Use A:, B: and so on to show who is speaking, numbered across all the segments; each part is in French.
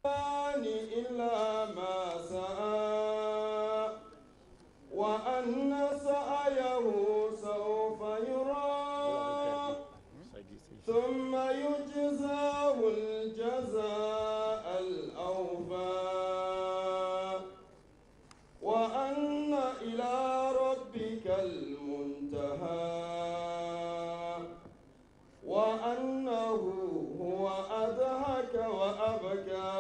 A: إلا ما سعى وأن سعيه سوف يرى ثم يجزاه الجزاء الأوفى وأن إلى ربك المنتهى وأنه هو أضحك وأبكى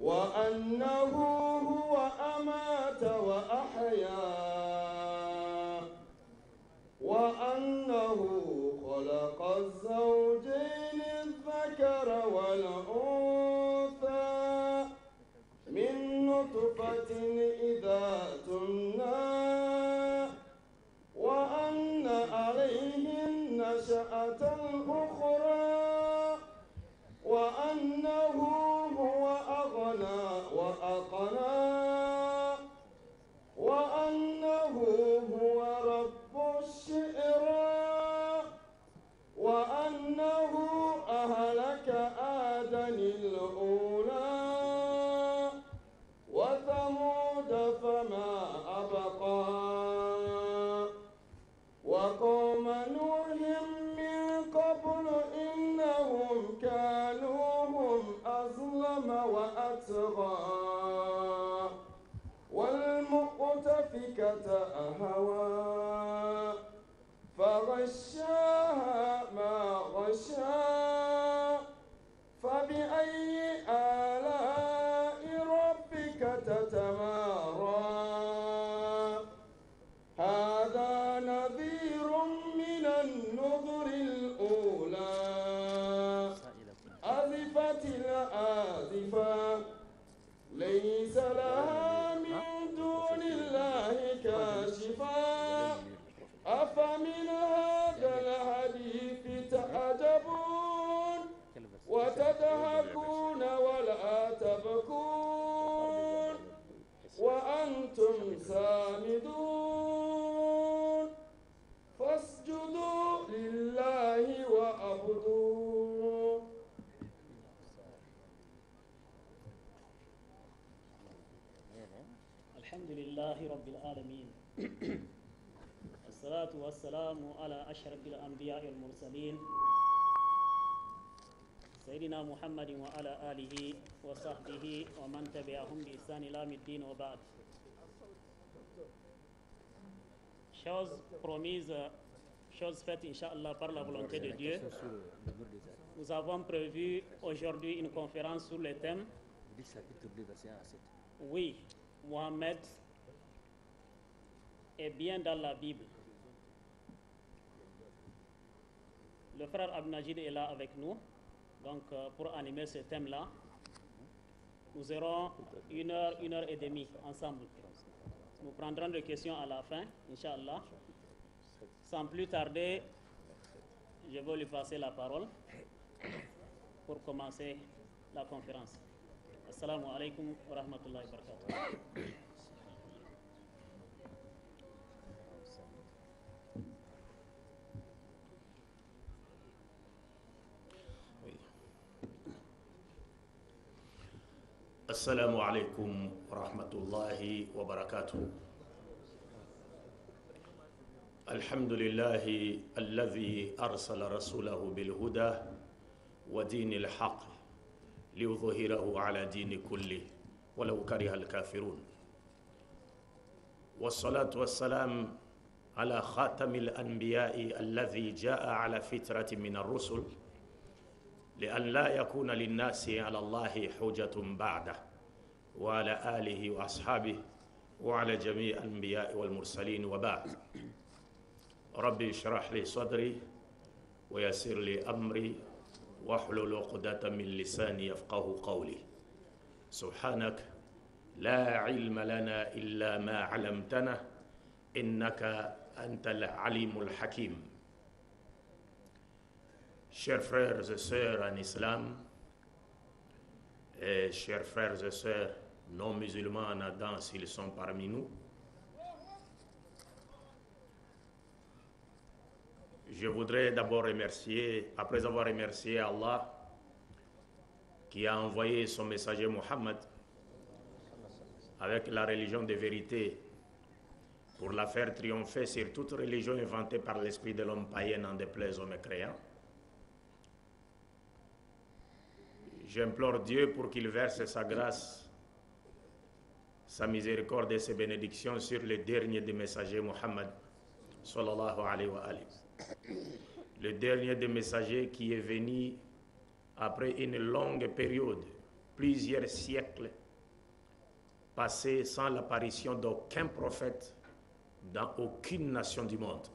A: وأنه هو أمات وأحيا وأنه خلق الزوجين الذكر والأنثى من نطفة إذا تمنى وأن عليه النشأة الأخرى وأنه هو أغنى وأقنى وأنه هو رب الشعرى وأنه أهلك آدم الأولى وثمود فما أبقى وقوم نوح من قبل إنهم كانوا هم أظلم وأطغى والمؤتفكة أهوى فغشاها ما غشا فبأي آلاء ربك تتمارى هذا نذير من النذر الأولى أزفت الآزفة ليس لها من دون الله كاشفة أفمن هذا الحديث تعجبون وتضحكون ولا تبكون وأنتم سامدون فاسجدوا لله واعبدوا.
B: الحمد لله رب العالمين والصلاة والسلام على أشرف الأنبياء والمرسلين سيدنا محمد وعلى آله وصحبه ومن تبعهم بإحسان إلى يوم الدين وبعد. Chose promise, chose faite, Inch'Allah, par la volonté de Dieu. Nous avons prévu aujourd'hui une conférence sur le thème Oui, Mohammed est bien dans la Bible. Le frère Abnajid est là avec nous, donc pour animer ce thème-là. Nous aurons une heure et demie ensemble. Nous prendrons des questions à la fin, Inch'Allah. Sans plus tarder, je vais lui passer la parole pour commencer la conférence. Assalamu alaikum wa rahmatullahi wa barakatuh.
C: السلام عليكم ورحمة الله وبركاته. الحمد لله الذي أرسل رسوله بالهدى ودين الحق ليظهره على دين كله ولو كره الكافرون والصلاة والسلام على خاتم الأنبياء الذي جاء على فترة من الرسل لأن لا يكون للناس على الله حجة بعده وعلى آله وأصحابه وعلى جميع الأنبياء والمرسلين وبعد. ربي اشرح لي صدري ويسر لي أمري واحلل عقدة من لساني يفقه قولي. سبحانك لا علم لنا إلا ما علمتنا إنك أنت العليم الحكيم. Chers frères et sœurs en islam et chers frères et sœurs non musulmans en Adam s'ils sont parmi nous, je voudrais d'abord remercier, après avoir remercié Allah qui a envoyé son messager Mohammed avec la religion de vérité pour la faire triompher sur toute religion inventée par l'esprit de l'homme païen en déplaise aux mécréants. J'implore Dieu pour qu'il verse sa grâce, sa miséricorde et ses bénédictions sur le dernier des messagers, Mohammed, sallallahu alayhi wa alayhi. Le dernier des messagers qui est venu après une longue période, plusieurs siècles, passés sans l'apparition d'aucun prophète dans aucune nation du monde.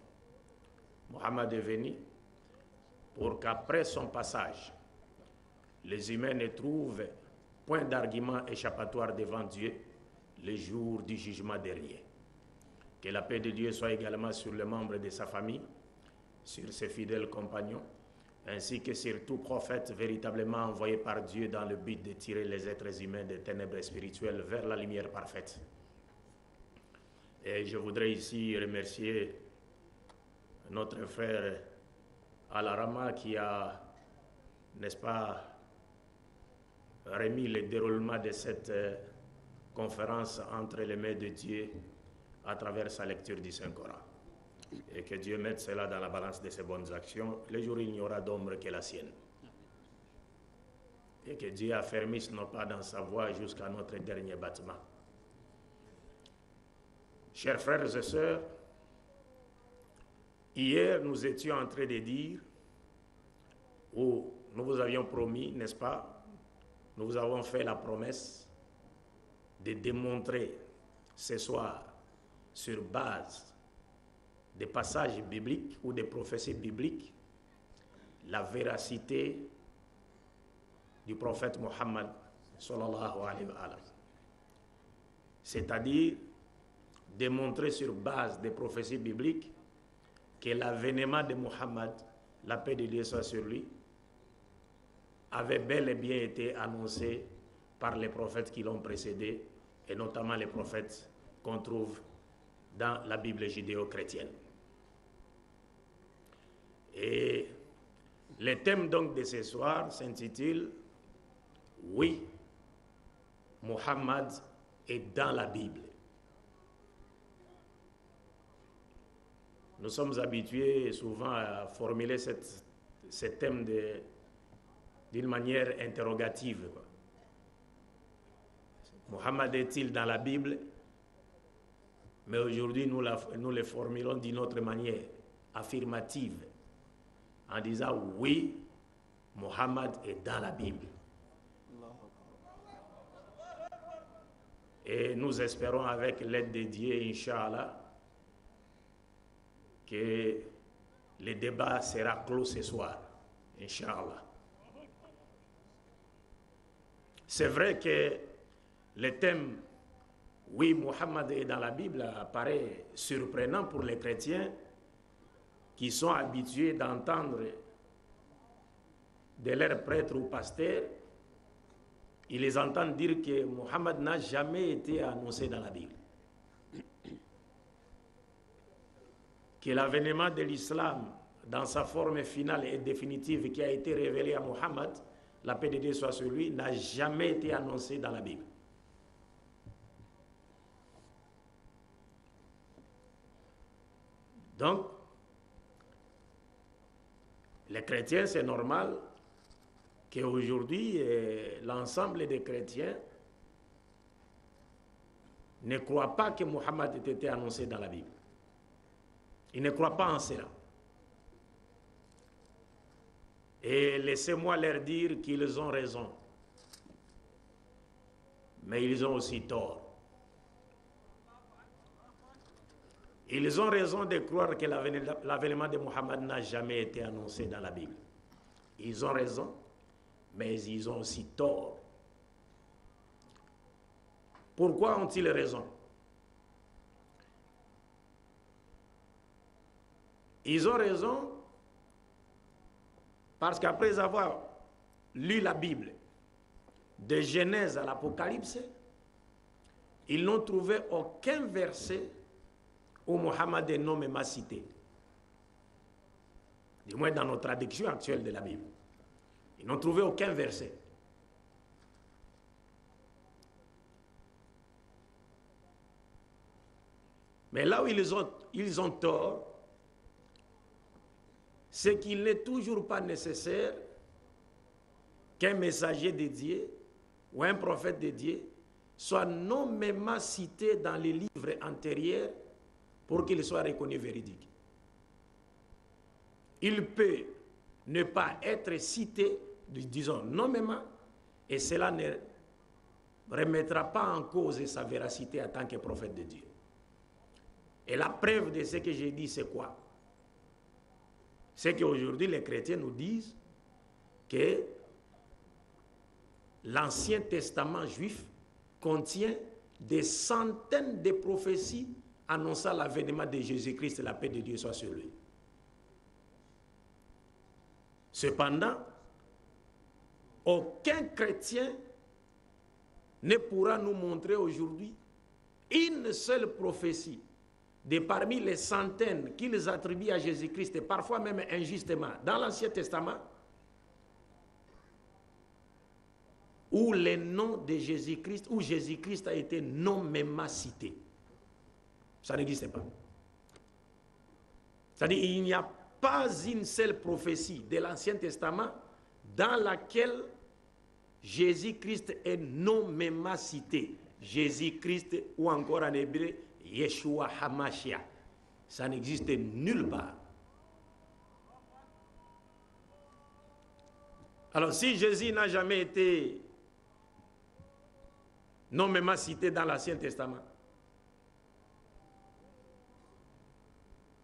C: Mohammed est venu pour qu'après son passage, les humains ne trouvent point d'argument échappatoire devant Dieu le jour du jugement dernier. Que la paix de Dieu soit également sur les membres de sa famille, sur ses fidèles compagnons, ainsi que sur tout prophète véritablement envoyé par Dieu dans le but de tirer les êtres humains des ténèbres spirituelles vers la lumière parfaite. Et je voudrais ici remercier notre frère Al-Rama qui a, n'est-ce pas, remis le déroulement de cette conférence entre les mains de Dieu à travers sa lecture du Saint-Coran. Et que Dieu mette cela dans la balance de ses bonnes actions. Le jour où il n'y aura d'ombre que la sienne. Et que Dieu affermisse nos pas dans sa voie jusqu'à notre dernier battement. Chers frères et sœurs, hier nous étions en train de dire, ou nous vous avions promis, n'est-ce pas, nous vous avons fait la promesse de démontrer ce soir, sur base des passages bibliques ou des prophéties bibliques, la véracité du prophète Mohammed sallallahu alayhi wa sallam. C'est-à-dire démontrer sur base des prophéties bibliques que l'avènement de Mohammed, la paix de Dieu soit sur lui, avait bel et bien été annoncé par les prophètes qui l'ont précédé, et notamment les prophètes qu'on trouve dans la Bible judéo-chrétienne. Et le thème donc de ce soir s'intitule « Oui, Mohammed est dans la Bible ». Nous sommes habitués souvent à formuler ce thème d'une manière interrogative. Mohammed est-il dans la Bible? Mais aujourd'hui, nous le formulons d'une autre manière, affirmative, en disant oui, Mohammed est dans la Bible. Et nous espérons avec l'aide de Dieu, Inch'Allah, que le débat sera clos ce soir, Inch'Allah. C'est vrai que le thème « Oui, Mohammed est dans la Bible » apparaît surprenant pour les chrétiens qui sont habitués d'entendre de leurs prêtres ou pasteurs, ils les entendent dire que Mohammed n'a jamais été annoncé dans la Bible. Que l'avènement de l'islam dans sa forme finale et définitive qui a été révélée à Mohammed, la paix de Dieu soit sur lui, n'a jamais été annoncé dans la Bible. Donc, les chrétiens, c'est normal qu'aujourd'hui, l'ensemble des chrétiens ne croient pas que Mohammed ait été annoncé dans la Bible. Ils ne croient pas en cela. Et laissez-moi leur dire qu'ils ont raison. Mais ils ont aussi tort. Ils ont raison de croire que l'avènement de Mohammed n'a jamais été annoncé dans la Bible. Ils ont raison, mais ils ont aussi tort. Pourquoi ont-ils raison? Ils ont raison parce qu'après avoir lu la Bible, de Genèse à l'Apocalypse, ils n'ont trouvé aucun verset où Mohammed est nommément cité. Du moins dans nos traductions actuelles de la Bible. Ils n'ont trouvé aucun verset. Mais là où ils ont tort, c'est qu'il n'est toujours pas nécessaire qu'un messager dédié ou un prophète dédié soit nommément cité dans les livres antérieurs pour qu'il soit reconnu véridique. Il peut ne pas être cité, disons nommément, et cela ne remettra pas en cause sa véracité en tant que prophète de Dieu. Et la preuve de ce que j'ai dit, c'est quoi? C'est qu'aujourd'hui, les chrétiens nous disent que l'Ancien Testament juif contient des centaines de prophéties annonçant l'avènement de Jésus-Christ et la paix de Dieu soit sur lui. Cependant, aucun chrétien ne pourra nous montrer aujourd'hui une seule prophétie de parmi les centaines qu'ils attribuent à Jésus-Christ, et parfois même injustement, dans l'Ancien Testament, où le nom de Jésus-Christ, où Jésus-Christ a été nommément cité. Ça n'existe pas. C'est-à-dire qu'il n'y a pas une seule prophétie de l'Ancien Testament dans laquelle Jésus-Christ est nommément cité. Jésus-Christ, ou encore en hébreu, Yeshua HaMashiach. Ça n'existe nulle part. Alors si Jésus n'a jamais été nommément cité dans l'Ancien Testament,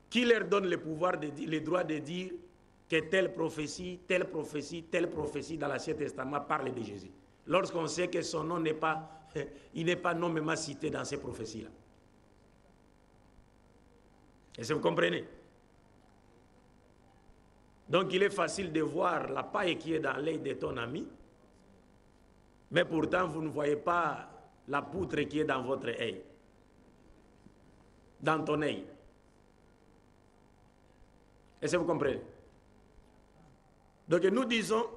C: qui leur donne le pouvoir, le droit de dire que telle prophétie dans l'Ancien Testament parle de Jésus, lorsqu'on sait que son nom n'est pas, il n'est pas nommément cité dans ces prophéties-là? Est-ce que vous comprenez? Donc il est facile de voir la paille qui est dans l'œil de ton ami, mais pourtant vous ne voyez pas la poutre qui est dans votre œil, dans ton œil. Est-ce que vous comprenez? Donc nous disons,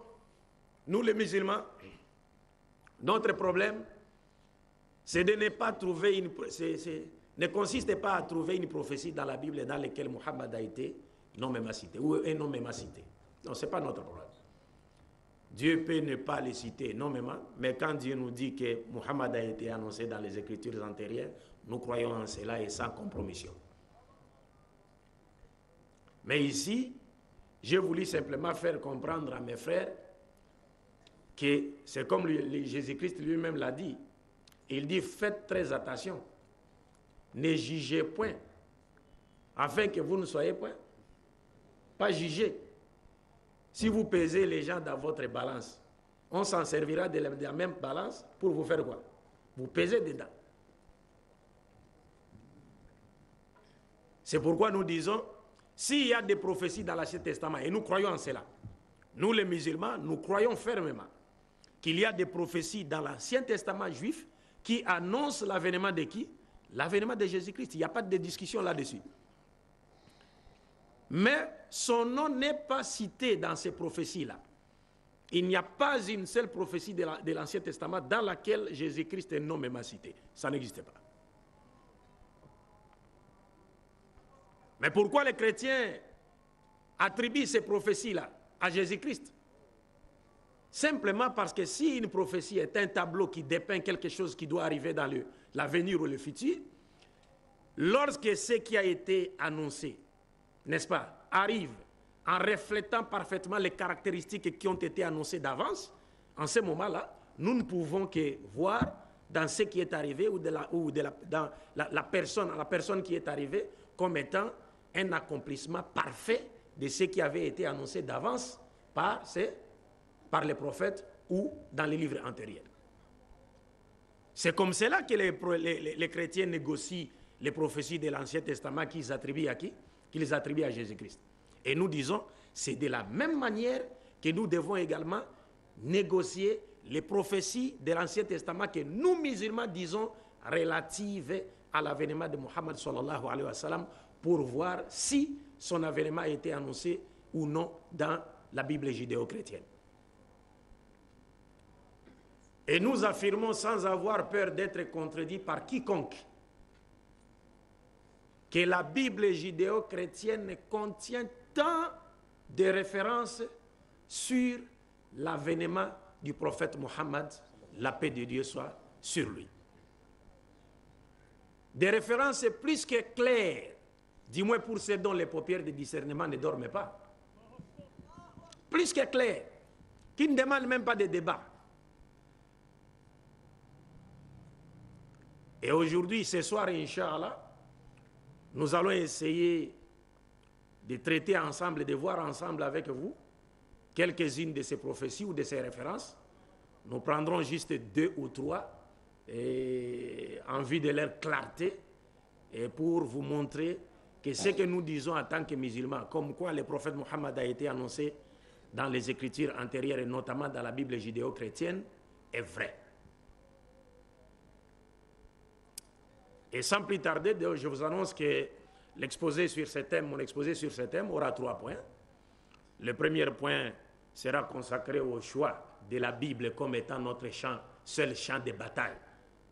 C: nous les musulmans, notre problème, c'est de ne pas trouver ne consiste pas à trouver une prophétie dans la Bible dans laquelle Muhammad a été nommément cité, ou est nommément cité. Non, ce n'est pas notre problème. Dieu peut ne pas les citer nommément, mais quand Dieu nous dit que Muhammad a été annoncé dans les Écritures antérieures, nous croyons en cela et sans compromission. Mais ici, j'ai voulu simplement faire comprendre à mes frères que c'est comme Jésus-Christ lui-même l'a dit. Il dit, faites très attention. Ne jugez point, afin que vous ne soyez point, pas jugés. Si vous pesez les gens dans votre balance, on s'en servira de la même balance pour vous faire quoi? Vous pesez dedans. C'est pourquoi nous disons, s'il y a des prophéties dans l'Ancien Testament, et nous croyons en cela, nous les musulmans, nous croyons fermement qu'il y a des prophéties dans l'Ancien Testament juif qui annoncent l'avènement de qui? L'avènement de Jésus-Christ. Il n'y a pas de discussion là-dessus. Mais son nom n'est pas cité dans ces prophéties-là. Il n'y a pas une seule prophétie de l'Ancien Testament dans laquelle Jésus-Christ est nommément cité. Ça n'existe pas. Mais pourquoi les chrétiens attribuent ces prophéties-là à Jésus-Christ? Simplement parce que si une prophétie est un tableau qui dépeint quelque chose qui doit arriver dans l'avenir ou le futur, lorsque ce qui a été annoncé, n'est-ce pas, arrive en reflétant parfaitement les caractéristiques qui ont été annoncées d'avance, en ce moment-là, nous ne pouvons que voir dans ce qui est arrivé dans la personne qui est arrivée comme étant un accomplissement parfait de ce qui avait été annoncé d'avance par les prophètes ou dans les livres antérieurs. C'est comme cela que les chrétiens négocient les prophéties de l'Ancien Testament qu'ils attribuent à qui? Qu'ils attribuent à Jésus-Christ. Et nous disons, c'est de la même manière que nous devons également négocier les prophéties de l'Ancien Testament que nous, musulmans, disons relatives à l'avènement de Muhammad sallallahu alayhi wa sallam, pour voir si son avènement a été annoncé ou non dans la Bible judéo-chrétienne. Et nous affirmons sans avoir peur d'être contredits par quiconque que la Bible judéo-chrétienne contient tant de références sur l'avènement du prophète Mohammed, la paix de Dieu soit sur lui. Des références plus que claires, du moins pour ceux dont les paupières de discernement ne dorment pas. Plus que claires, qui ne demandent même pas de débat. Et aujourd'hui, ce soir, Inch'Allah, nous allons essayer de traiter ensemble, de voir ensemble avec vous quelques-unes de ces prophéties ou de ces références. Nous prendrons juste 2 ou 3 en vue de leur clarté et pour vous montrer que ce que nous disons en tant que musulmans, comme quoi le prophète Mohammed a été annoncé dans les Écritures antérieures et notamment dans la Bible judéo-chrétienne, est vrai. Et sans plus tarder, je vous annonce que l'exposé sur ce thème, mon exposé sur ce thème aura 3 points. Le premier point sera consacré au choix de la Bible comme étant notre seul champ de bataille.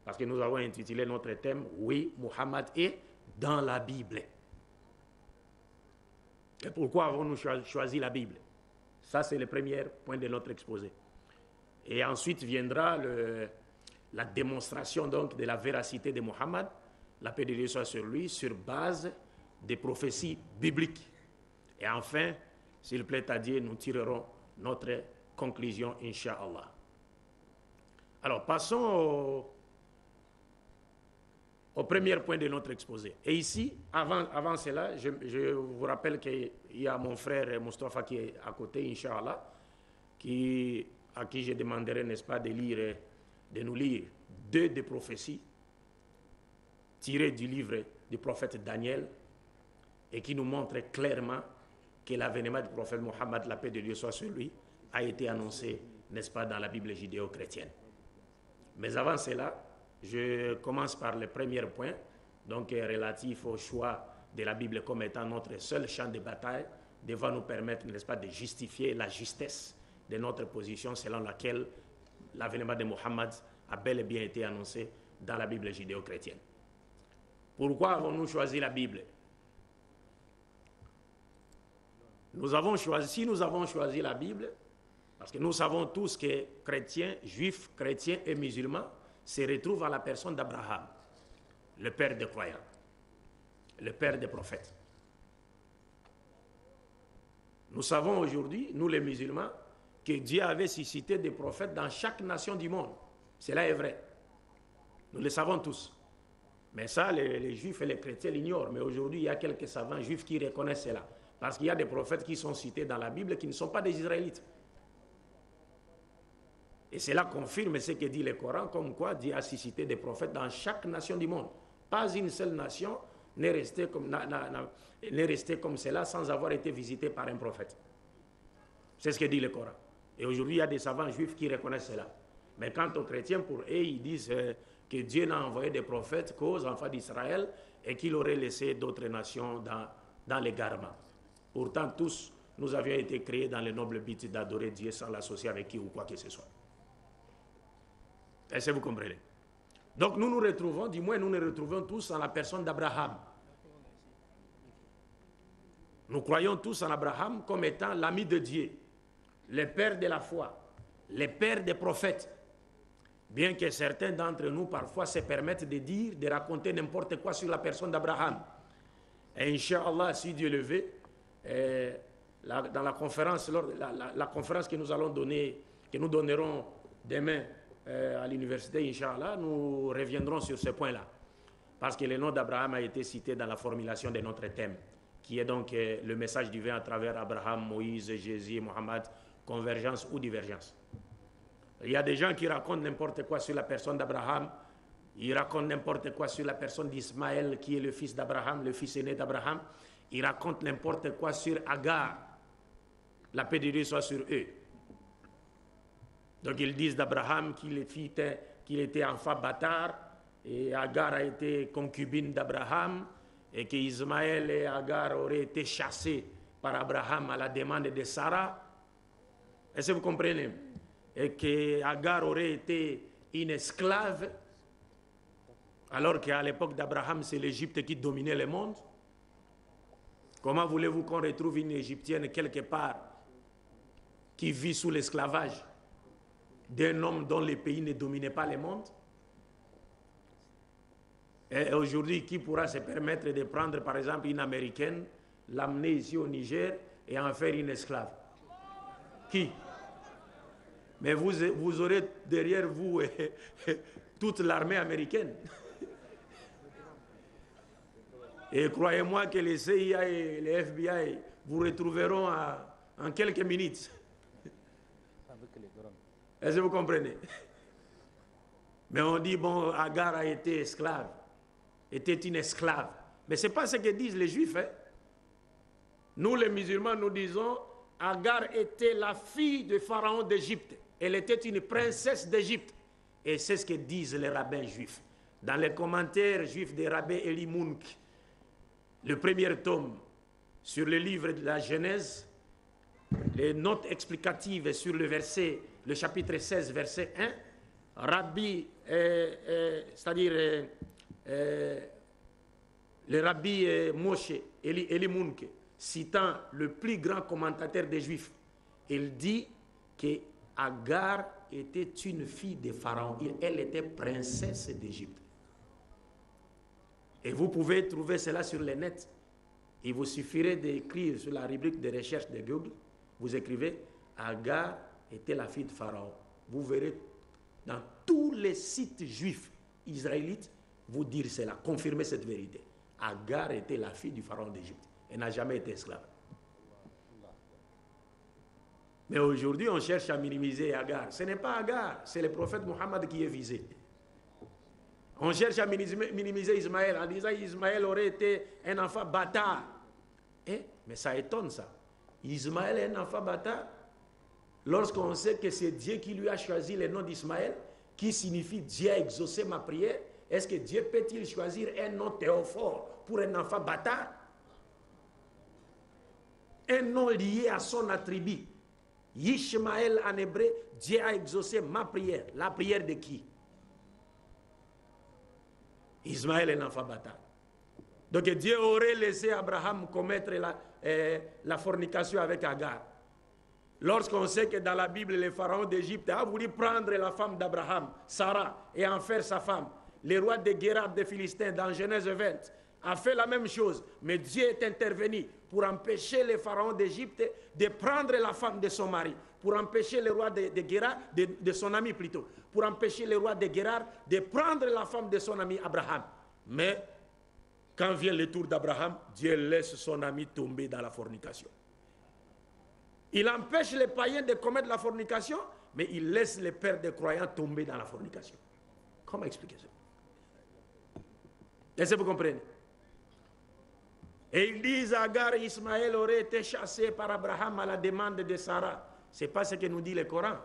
C: Parce que nous avons intitulé notre thème « Oui, Muhammad est dans la Bible ». Et pourquoi avons-nous choisi la Bible? Ça, c'est le premier point de notre exposé. Et ensuite viendra la démonstration donc de la véracité de Muhammad, la paix de Dieu soit sur lui, sur base des prophéties bibliques. Et enfin, s'il plaît à Dieu, nous tirerons notre conclusion, Inch'Allah. Alors, passons au premier point de notre exposé. Et ici, avant cela, je vous rappelle qu'il y a mon frère Mustafa qui est à côté, Inch'Allah, à qui je demanderai, n'est-ce pas, de nous lire 2 des prophéties tirées du livre du prophète Daniel et qui nous montrent clairement que l'avènement du prophète Mohammed, la paix de Dieu soit sur lui, a été annoncé, n'est-ce pas, dans la Bible judéo-chrétienne. Mais avant cela, je commence par le premier point, donc relatif au choix de la Bible comme étant notre seul champ de bataille, devant nous permettre, n'est-ce pas, de justifier la justesse de notre position selon laquelle l'avènement de Mohammed a bel et bien été annoncé dans la Bible judéo-chrétienne. Pourquoi avons-nous choisi la Bible? Si nous avons choisi la Bible, parce que nous savons tous que chrétiens, juifs, chrétiens et musulmans se retrouvent à la personne d'Abraham, le père des croyants, le père des prophètes. Nous savons aujourd'hui, nous les musulmans, que Dieu avait suscité des prophètes dans chaque nation du monde. Cela est vrai. Nous le savons tous. Mais ça, les juifs et les chrétiens l'ignorent. Mais aujourd'hui, il y a quelques savants juifs qui reconnaissent cela. Parce qu'il y a des prophètes qui sont cités dans la Bible qui ne sont pas des Israélites. Et cela confirme ce que dit le Coran, comme quoi Dieu a suscité des prophètes dans chaque nation du monde. Pas une seule nation n'est restée comme cela sans avoir été visitée par un prophète. C'est ce que dit le Coran. Et aujourd'hui, il y a des savants juifs qui reconnaissent cela. Mais quant aux chrétiens, pour eux, ils disent que Dieu n'a envoyé des prophètes qu'aux enfants d'Israël et qu'il aurait laissé d'autres nations dans l'égarement. Pourtant, tous, nous avions été créés dans le noble but d'adorer Dieu sans l'associer avec qui ou quoi que ce soit. Est-ce que vous comprenez? Donc nous nous retrouvons, du moins nous nous retrouvons tous en la personne d'Abraham. Nous croyons tous en Abraham comme étant l'ami de Dieu, le père de la foi, le père des prophètes. Bien que certains d'entre nous parfois se permettent de dire, de raconter n'importe quoi sur la personne d'Abraham. Et Inch'Allah, si Dieu le veut, dans la conférence, la conférence que nous allons donner, que nous donnerons demain à l'université, Inch'Allah, nous reviendrons sur ce point-là. Parce que le nom d'Abraham a été cité dans la formulation de notre thème, qui est donc le message divin à travers Abraham, Moïse, Jésus, Mohammed, convergence ou divergence. Il y a des gens qui racontent n'importe quoi sur la personne d'Abraham, ils racontent n'importe quoi sur la personne d'Ismaël, qui est le fils d'Abraham, le fils aîné d'Abraham, ils racontent n'importe quoi sur Agar, la paix de Dieu soit sur eux. Donc ils disent d'Abraham qu'il était enfant bâtard, et Agar a été concubine d'Abraham, et qu'Ismaël et Agar auraient été chassés par Abraham à la demande de Sarah. Est-ce que vous comprenez? Et qu'Agar aurait été une esclave, alors qu'à l'époque d'Abraham, c'est l'Égypte qui dominait le monde. Comment voulez-vous qu'on retrouve une Égyptienne quelque part qui vit sous l'esclavage d'un homme dont le pays ne dominait pas le monde? Et aujourd'hui, qui pourra se permettre de prendre, par exemple, une Américaine, l'amener ici au Niger et en faire une esclave? Qui? Mais vous aurez derrière vous toute l'armée américaine. Et croyez-moi que les CIA et les FBI vous retrouveront en quelques minutes. Est-ce que vous comprenez? Mais on dit, bon, Agar a été esclave, était une esclave. Mais ce n'est pas ce que disent les Juifs. Hein? Nous, les musulmans, nous disons, Agar était la fille du pharaon d'Égypte. Elle était une princesse d'Égypte. Et c'est ce que disent les rabbins juifs. Dans les commentaires juifs des rabbins Eli Munk, le premier tome sur le livre de la Genèse, les notes explicatives sur le chapitre 16, verset 1, c'est-à-dire le rabbi Moshe, Eli Munk, citant le plus grand commentateur des Juifs, il dit que Agar était une fille de Pharaon. Elle était princesse d'Égypte. Et vous pouvez trouver cela sur le net. Il vous suffirait d'écrire sur la rubrique de recherche de Google, vous écrivez Agar était la fille de Pharaon. Vous verrez dans tous les sites juifs israélites vous dire cela, confirmer cette vérité. Agar était la fille du pharaon d'Égypte. Elle n'a jamais été esclave. Mais aujourd'hui, on cherche à minimiser Agar. Ce n'est pas Agar, c'est le prophète Mohammed qui est visé. On cherche à minimiser Ismaël en disant qu'Ismaël aurait été un enfant bâtard. Mais ça étonne ça. Ismaël est un enfant bâtard. Lorsqu'on sait que c'est Dieu qui lui a choisi le nom d'Ismaël, qui signifie Dieu a exaucé ma prière, est-ce que Dieu peut-il choisir un nom théophore pour un enfant bâtard? Un nom lié à son attribut. Ishmaël en hébreu, Dieu a exaucé ma prière. La prière de qui? Ismaël est un enfant bâtard. Donc Dieu aurait laissé Abraham commettre la fornication avec Agar. Lorsqu'on sait que dans la Bible, le pharaon d'Égypte a voulu prendre la femme d'Abraham, Sarah, et en faire sa femme. Le roi de Guérard des Philistins, dans Genèse 20, a fait la même chose. Mais Dieu est intervenu pour empêcher le pharaon d'Égypte de prendre la femme de son mari, pour empêcher le roi de Guérard, de son ami plutôt, pour empêcher le roi de Guérard de prendre la femme de son ami Abraham. Mais quand vient le tour d'Abraham, Dieu laisse son ami tomber dans la fornication. Il empêche les païens de commettre la fornication, mais il laisse les pères des croyants tomber dans la fornication. Comment expliquer ça? Est-ce que vous comprenez? Et ils disent Agar et Ismaël auraient été chassés par Abraham à la demande de Sarah. Ce n'est pas ce que nous dit le Coran.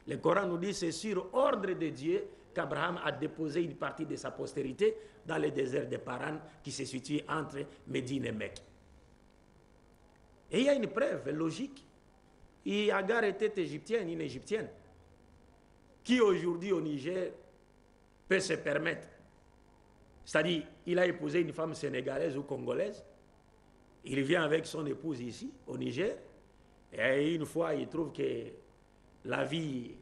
C: Le Coran nous dit c'est sur ordre de Dieu qu'Abraham a déposé une partie de sa postérité dans le désert de Paran qui se situe entre Médine et Mecque. Et il y a une preuve logique. Et Agar était égyptienne, une égyptienne. Qui aujourd'hui au Niger peut se permettre? C'est-à-dire, il a épousé une femme sénégalaise ou congolaise. Il vient avec son épouse ici, au Niger. Et une fois, il trouve que la vie,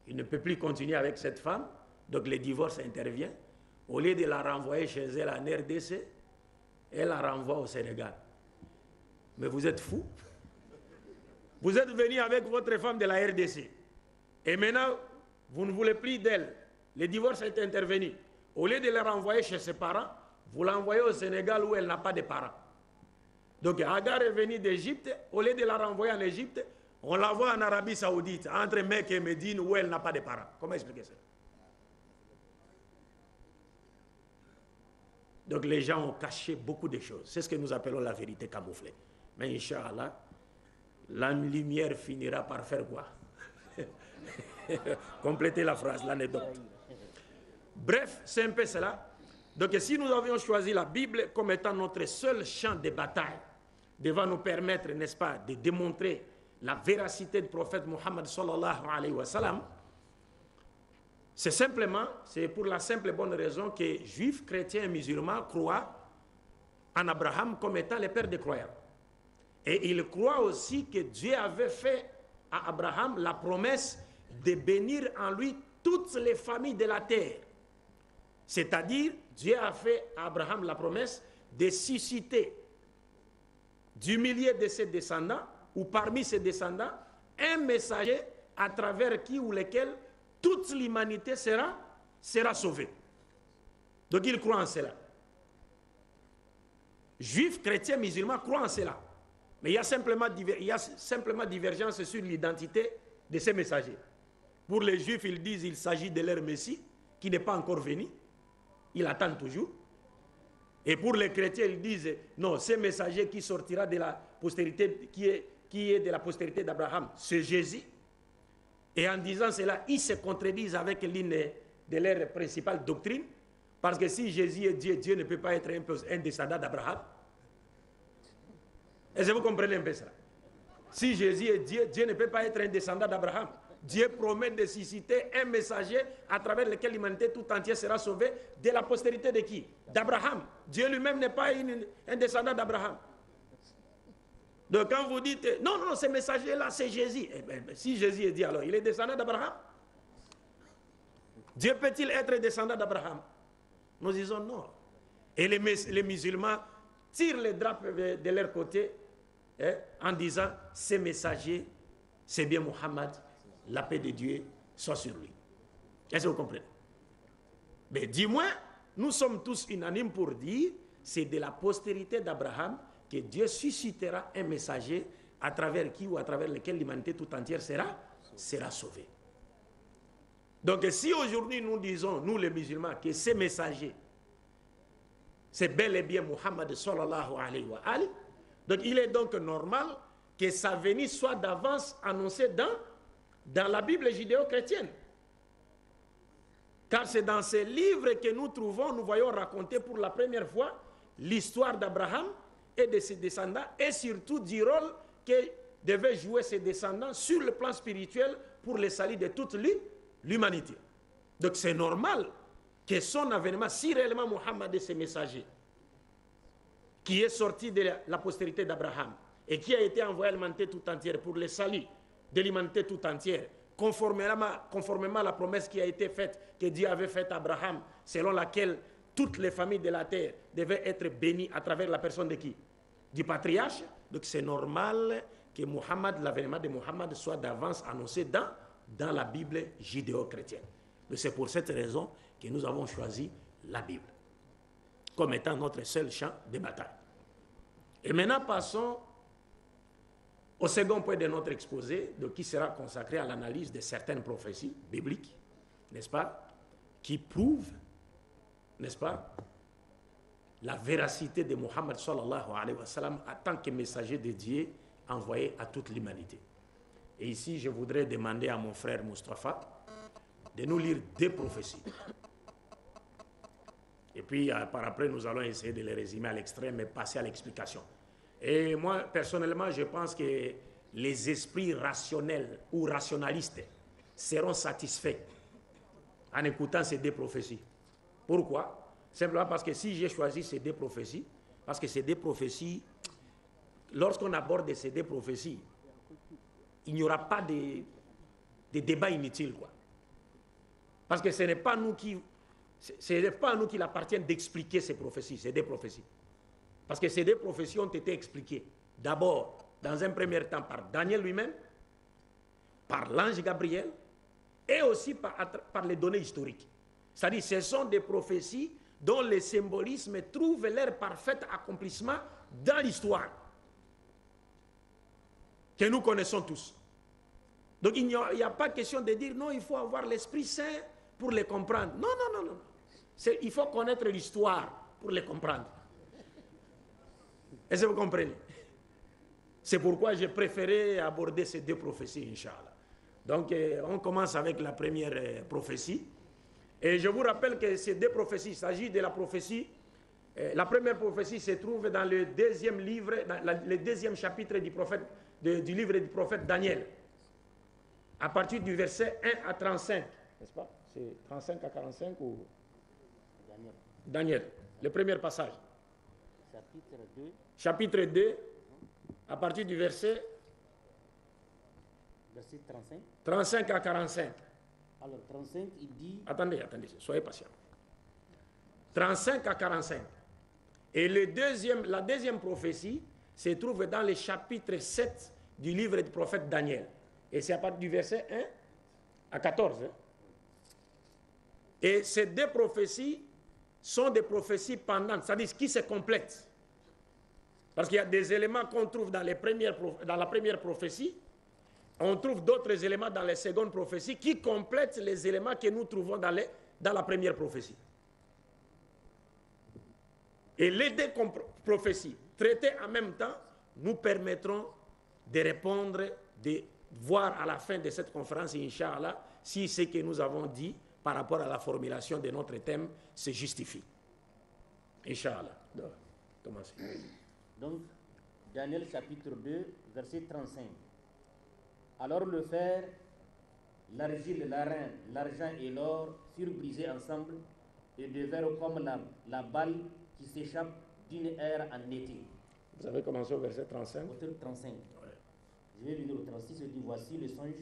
C: il ne peut plus continuer avec cette femme. Donc le divorce intervient. Au lieu de la renvoyer chez elle en RDC, elle la renvoie au Sénégal. Mais vous êtes fous. Vous êtes venu avec votre femme de la RDC. Et maintenant, vous ne voulez plus d'elle. Le divorce est intervenu. Au lieu de la renvoyer chez ses parents, vous l'envoyez au Sénégal où elle n'a pas de parents. Donc Agar est venue d'Égypte. Au lieu de la renvoyer en Égypte, on l'envoie en Arabie Saoudite, entre Mecque et Médine, où elle n'a pas de parents. Comment expliquer ça? Donc les gens ont caché beaucoup de choses. C'est ce que nous appelons la vérité camouflée. Mais Inch'Allah, la lumière finira par faire quoi? Complétez la phrase, l'anecdote. Bref, c'est un peu cela. Donc si nous avions choisi la Bible comme étant notre seul champ de bataille, devant nous permettre, n'est-ce pas, de démontrer la véracité du prophète Mohammed sallallahu alayhi wa sallam, c'est pour la simple et bonne raison que juifs, chrétiens et musulmans croient en Abraham comme étant le père des croyants. Et il croit aussi que Dieu avait fait à Abraham la promesse de bénir en lui toutes les familles de la terre. C'est-à-dire, Dieu a fait à Abraham la promesse de susciter du milieu de ses descendants, ou parmi ses descendants, un messager à travers qui ou lequel toute l'humanité sera sauvée. Donc il croit en cela. Juifs, chrétiens, musulmans croient en cela. Mais il y a simplement divergence sur l'identité de ces messagers. Pour les Juifs, ils disent qu'il s'agit de leur Messie, qui n'est pas encore venu. Ils attendent toujours. Et pour les chrétiens, ils disent, non, ce messager qui sortira de la postérité, qui est de la postérité d'Abraham, c'est Jésus. Et en disant cela, ils se contredisent avec l'une de leurs principales doctrines, parce que si Jésus est Dieu, Dieu ne peut pas être un descendant d'Abraham. Est-ce que vous comprenez un peu ça? Si Jésus est Dieu, Dieu ne peut pas être un descendant d'Abraham. Dieu promet de susciter un messager à travers lequel l'humanité tout entière sera sauvée de la postérité de qui? D'Abraham. Dieu lui-même n'est pas un descendant d'Abraham. Donc quand vous dites, non, non, ce messager-là, c'est Jésus. Eh bien, si Jésus est Dieu, alors il est descendant d'Abraham. Dieu peut-il être descendant d'Abraham? Nous disons non. Et les musulmans tirent les draps de leur côté en disant, ce messager, c'est bien Mohammed, la paix de Dieu soit sur lui. Est-ce que vous comprenez? Mais du moins, nous sommes tous unanimes pour dire, c'est de la postérité d'Abraham que Dieu suscitera un messager à travers qui ou à travers lequel l'humanité tout entière sera sauvée. Donc si aujourd'hui nous disons, nous les musulmans, que ces messagers, c'est bel et bien Muhammad sallallahu alayhi wa alayhi, donc il est donc normal que sa venue soit d'avance annoncée dans la Bible judéo-chrétienne. Car c'est dans ces livres que nous voyons raconter pour la première fois l'histoire d'Abraham et de ses descendants, et surtout du rôle que devaient jouer ses descendants sur le plan spirituel pour le salut de toute l'humanité. Donc c'est normal que son avènement, si réellement Mohammed est ce messager, qui est sorti de la postérité d'Abraham et qui a été envoyé à l'humanité tout entière pour le salut de l'humanité tout entière, conformément à la promesse qui a été faite, que Dieu avait faite à Abraham, selon laquelle toutes les familles de la terre devaient être bénies à travers la personne de qui? Du patriarche. Donc c'est normal que l'avènement de Mohammed soit d'avance annoncé dans la Bible judéo-chrétienne. C'est pour cette raison que nous avons choisi la Bible comme étant notre seul champ de bataille. Et maintenant passons au second point de notre exposé, qui sera consacré à l'analyse de certaines prophéties bibliques, n'est-ce pas, qui prouvent, n'est-ce pas, la véracité de Mohammed sallallahu alayhi wa sallam en tant que messager de Dieu envoyé à toute l'humanité. Et ici, je voudrais demander à mon frère Mustafa de nous lire 2 prophéties. Et puis, par après, nous allons essayer de les résumer à l'extrême et passer à l'explication. Et moi, personnellement, je pense que les esprits rationnels ou rationalistes seront satisfaits en écoutant ces 2 prophéties. Pourquoi? Simplement parce que si j'ai choisi ces 2 prophéties, parce que ces 2 prophéties, lorsqu'on aborde ces 2 prophéties, il n'y aura pas de débat inutile, quoi. Parce que ce n'est pas à nous qu'il appartient d'expliquer ces prophéties, ces 2 prophéties. Parce que ces 2 prophéties ont été expliquées d'abord, dans un premier temps, par Daniel lui-même, par l'ange Gabriel, et aussi par les données historiques. C'est-à-dire, ce sont des prophéties dont le symbolisme trouve leur parfait accomplissement dans l'histoire, que nous connaissons tous. Donc, il n'y a pas question de dire, non, il faut avoir l'Esprit Saint pour les comprendre. Non, non, non, non. Il faut connaître l'histoire pour les comprendre. Est-ce que vous comprenez? C'est pourquoi j'ai préféré aborder ces 2 prophéties, Inch'Allah. Donc, on commence avec la première prophétie. Et je vous rappelle que ces 2 prophéties, il s'agit de la prophétie. La première prophétie se trouve dans le 2e livre, dans le 2e chapitre du livre du prophète Daniel. À partir du verset 1 à 35. N'est-ce pas? C'est 35 à 45 ou... Daniel. Le premier passage.
B: Chapitre 2.
C: Chapitre 2, à partir du verset
B: Verset 35.
C: 35 à 45.
B: Alors, 35, il dit...
C: Attendez, soyez patient. 35 à 45. Et la deuxième prophétie se trouve dans le chapitre 7 du livre du prophète Daniel. Et c'est à partir du verset 1 à 14. Et ces deux prophéties sont des prophéties pendantes, c'est-à-dire qui se complètent. Parce qu'il y a des éléments qu'on trouve dans la première prophétie, on trouve d'autres éléments dans les secondes prophéties qui complètent les éléments que nous trouvons dans la première prophétie. Et les deux prophéties traitées en même temps nous permettront de répondre, de voir à la fin de cette conférence, Inch'Allah, si ce que nous avons dit par rapport à la formulation de notre thème se justifie. Inch'Allah. Commencez.
B: Donc, Daniel chapitre 2, verset 35. Alors le fer, l'argile, l'airain, l'argent et l'or furent brisés ensemble et devinrent comme la balle qui s'échappe d'une aire en été.
C: Vous avez commencé au verset 35.
B: Au 35.
C: Ouais.
B: Je vais venir au 36 et dit voici le songe.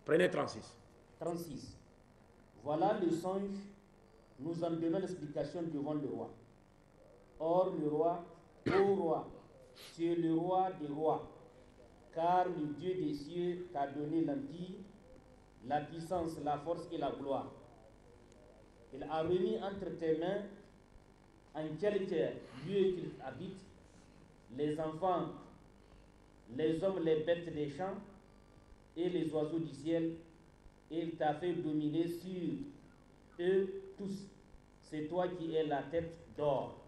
C: Prenez 36.
B: 36. Voilà le songe, nous en donnons l'explication devant le roi. Or le roi, ô roi, tu es le roi des rois, car le Dieu des cieux t'a donné l'empire, la puissance, la force et la gloire. Il a remis entre tes mains, en quelque lieu qu'il habite, les enfants, les hommes, les bêtes des champs et les oiseaux du ciel, et il t'a fait dominer sur eux tous. C'est toi qui es la tête d'or.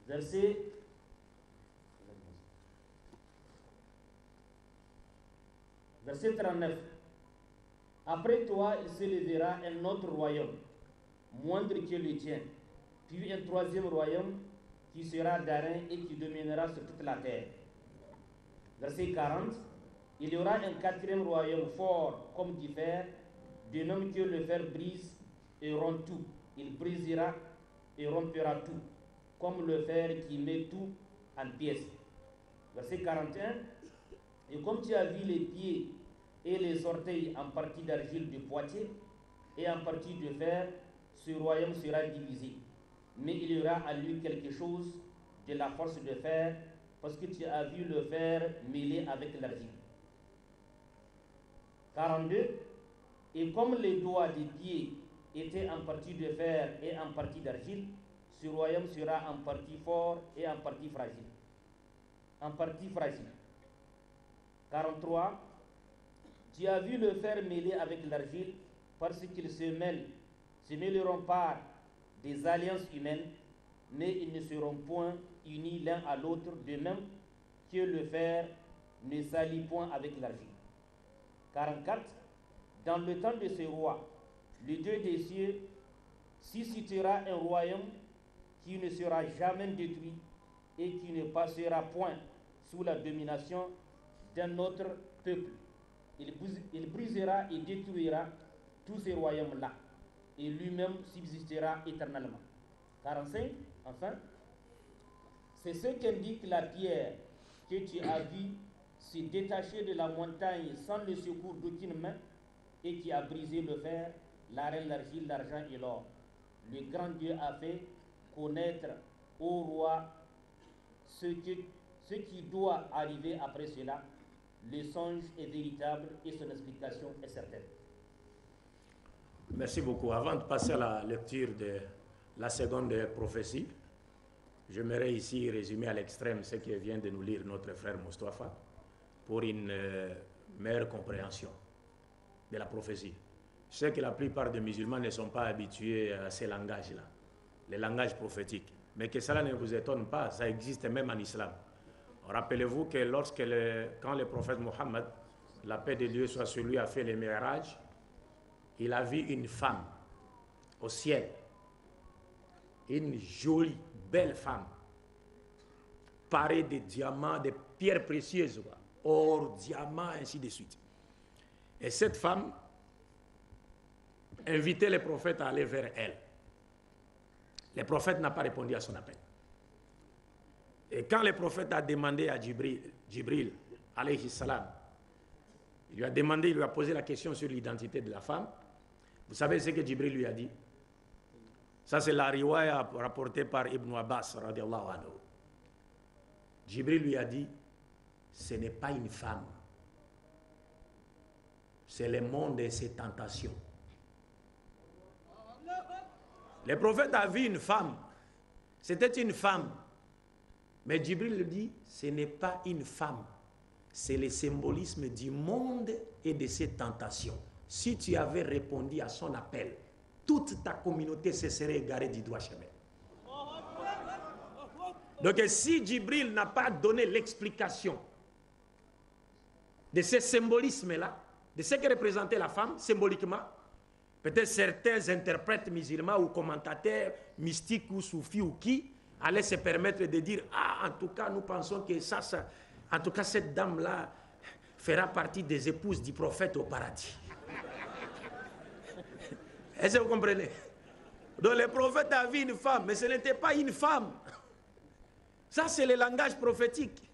B: Verset 39. Après toi, il se lèvera un autre royaume, moindre que le tien, puis un troisième royaume qui sera d'airain et qui dominera sur toute la terre. Verset 40. Il y aura un quatrième royaume fort comme du fer, de même que le fer brise et rompt tout. Il brisera et rompera tout, comme le fer qui met tout en pièces. Verset 41. Et comme tu as vu les pieds et les orteils en partie d'argile de Poitiers et en partie de fer, ce royaume sera divisé. Mais il y aura à lui quelque chose de la force de fer, parce que tu as vu le fer mêlé avec l'argile. 42. Et comme les doigts des pieds étaient en partie de fer et en partie d'argile, ce royaume sera en partie fort et en partie fragile. En partie fragile. 43. Tu as vu le fer mêlé avec l'argile, parce qu'ils se mêleront par des alliances humaines, mais ils ne seront point unis l'un à l'autre, de même que le fer ne s'allie point avec l'argile. 44. Dans le temps de ce roi, le Dieu des cieux suscitera un royaume qui ne sera jamais détruit et qui ne passera point sous la domination d'un autre peuple. Il brisera et détruira tous ces royaumes-là, et lui-même subsistera éternellement. 45. Enfin, c'est ce qu'indique la pierre que tu as vue se détacher de la montagne sans le secours d'aucune main, et qui a brisé le fer, l'argile, l'argile, l'argent et l'or. Le grand Dieu a fait connaître au roi ce qui doit arriver après cela. Le songe est véritable et son explication est certaine.
C: Merci beaucoup. Avant de passer à la lecture de la seconde prophétie, j'aimerais ici résumer à l'extrême ce que vient de nous lire notre frère Moustapha pour une meilleure compréhension de la prophétie. Je sais que la plupart des musulmans ne sont pas habitués à ces langages-là, les langages prophétiques. Mais que cela ne vous étonne pas, ça existe même en islam. Rappelez-vous que quand le prophète Mohammed, la paix de Dieu soit sur lui, a fait le Mi'raj, il a vu une femme au ciel, une jolie, belle femme, parée de diamants, de pierres précieuses, or, diamants, ainsi de suite. Et cette femme invitait le prophète à aller vers elle. Le prophète n'a pas répondu à son appel. Et quand le prophète a demandé à Jibril, alayhi salam, il lui a posé la question sur l'identité de la femme. Vous savez ce que Jibril lui a dit? Ça, c'est la riwaya rapportée par Ibn Abbas, radiallahu anhu. Jibril lui a dit, ce n'est pas une femme. C'est le monde et ses tentations. Le prophète a vu une femme. C'était une femme. Mais Jibril lui dit, ce n'est pas une femme. C'est le symbolisme du monde et de ses tentations. Si tu avais répondu à son appel, toute ta communauté se serait égarée du droit chemin. Donc si Jibril n'a pas donné l'explication de ce symbolisme-là, de ce que représentait la femme symboliquement, peut-être certains interprètes musulmans ou commentateurs mystiques ou soufis ou qui allaient se permettre de dire « Ah, en tout cas, nous pensons que en tout cas, cette dame-là fera partie des épouses du prophète au paradis. » Est-ce que vous comprenez? Donc le prophète a vu une femme, mais ce n'était pas une femme. Ça, c'est le langage prophétique.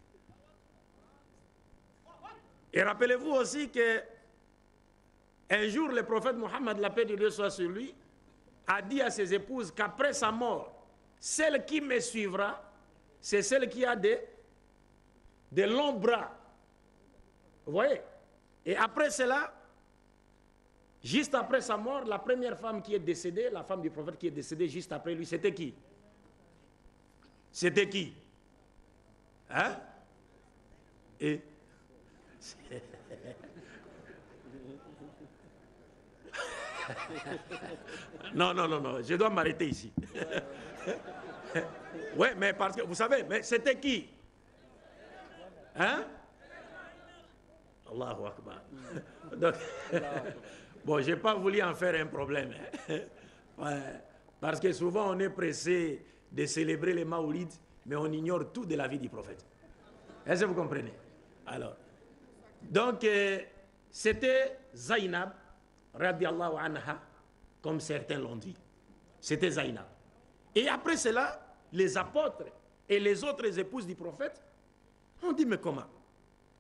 C: Et rappelez-vous aussi que un jour, le prophète Mohammed, la paix de Dieu soit sur lui, a dit à ses épouses qu'après sa mort, celle qui me suivra, c'est celle qui a de longs bras. Vous voyez? Et après cela, juste après sa mort, la première femme qui est décédée, la femme du prophète qui est décédée juste après lui, c'était qui? C'était qui? Hein? Et non, je dois m'arrêter ici. Oui, mais parce que, vous savez, mais c'était qui? Hein? Allahu Akbar. Donc, bon, je n'ai pas voulu en faire un problème. Ouais, parce que souvent, on est pressé de célébrer les Maoulides, mais on ignore tout de la vie du prophète. Est-ce que vous comprenez? Alors, donc, c'était Zainab, radiallahu anha, comme certains l'ont dit. C'était Zainab. Et après cela, les apôtres et les autres épouses du prophète ont dit, mais comment?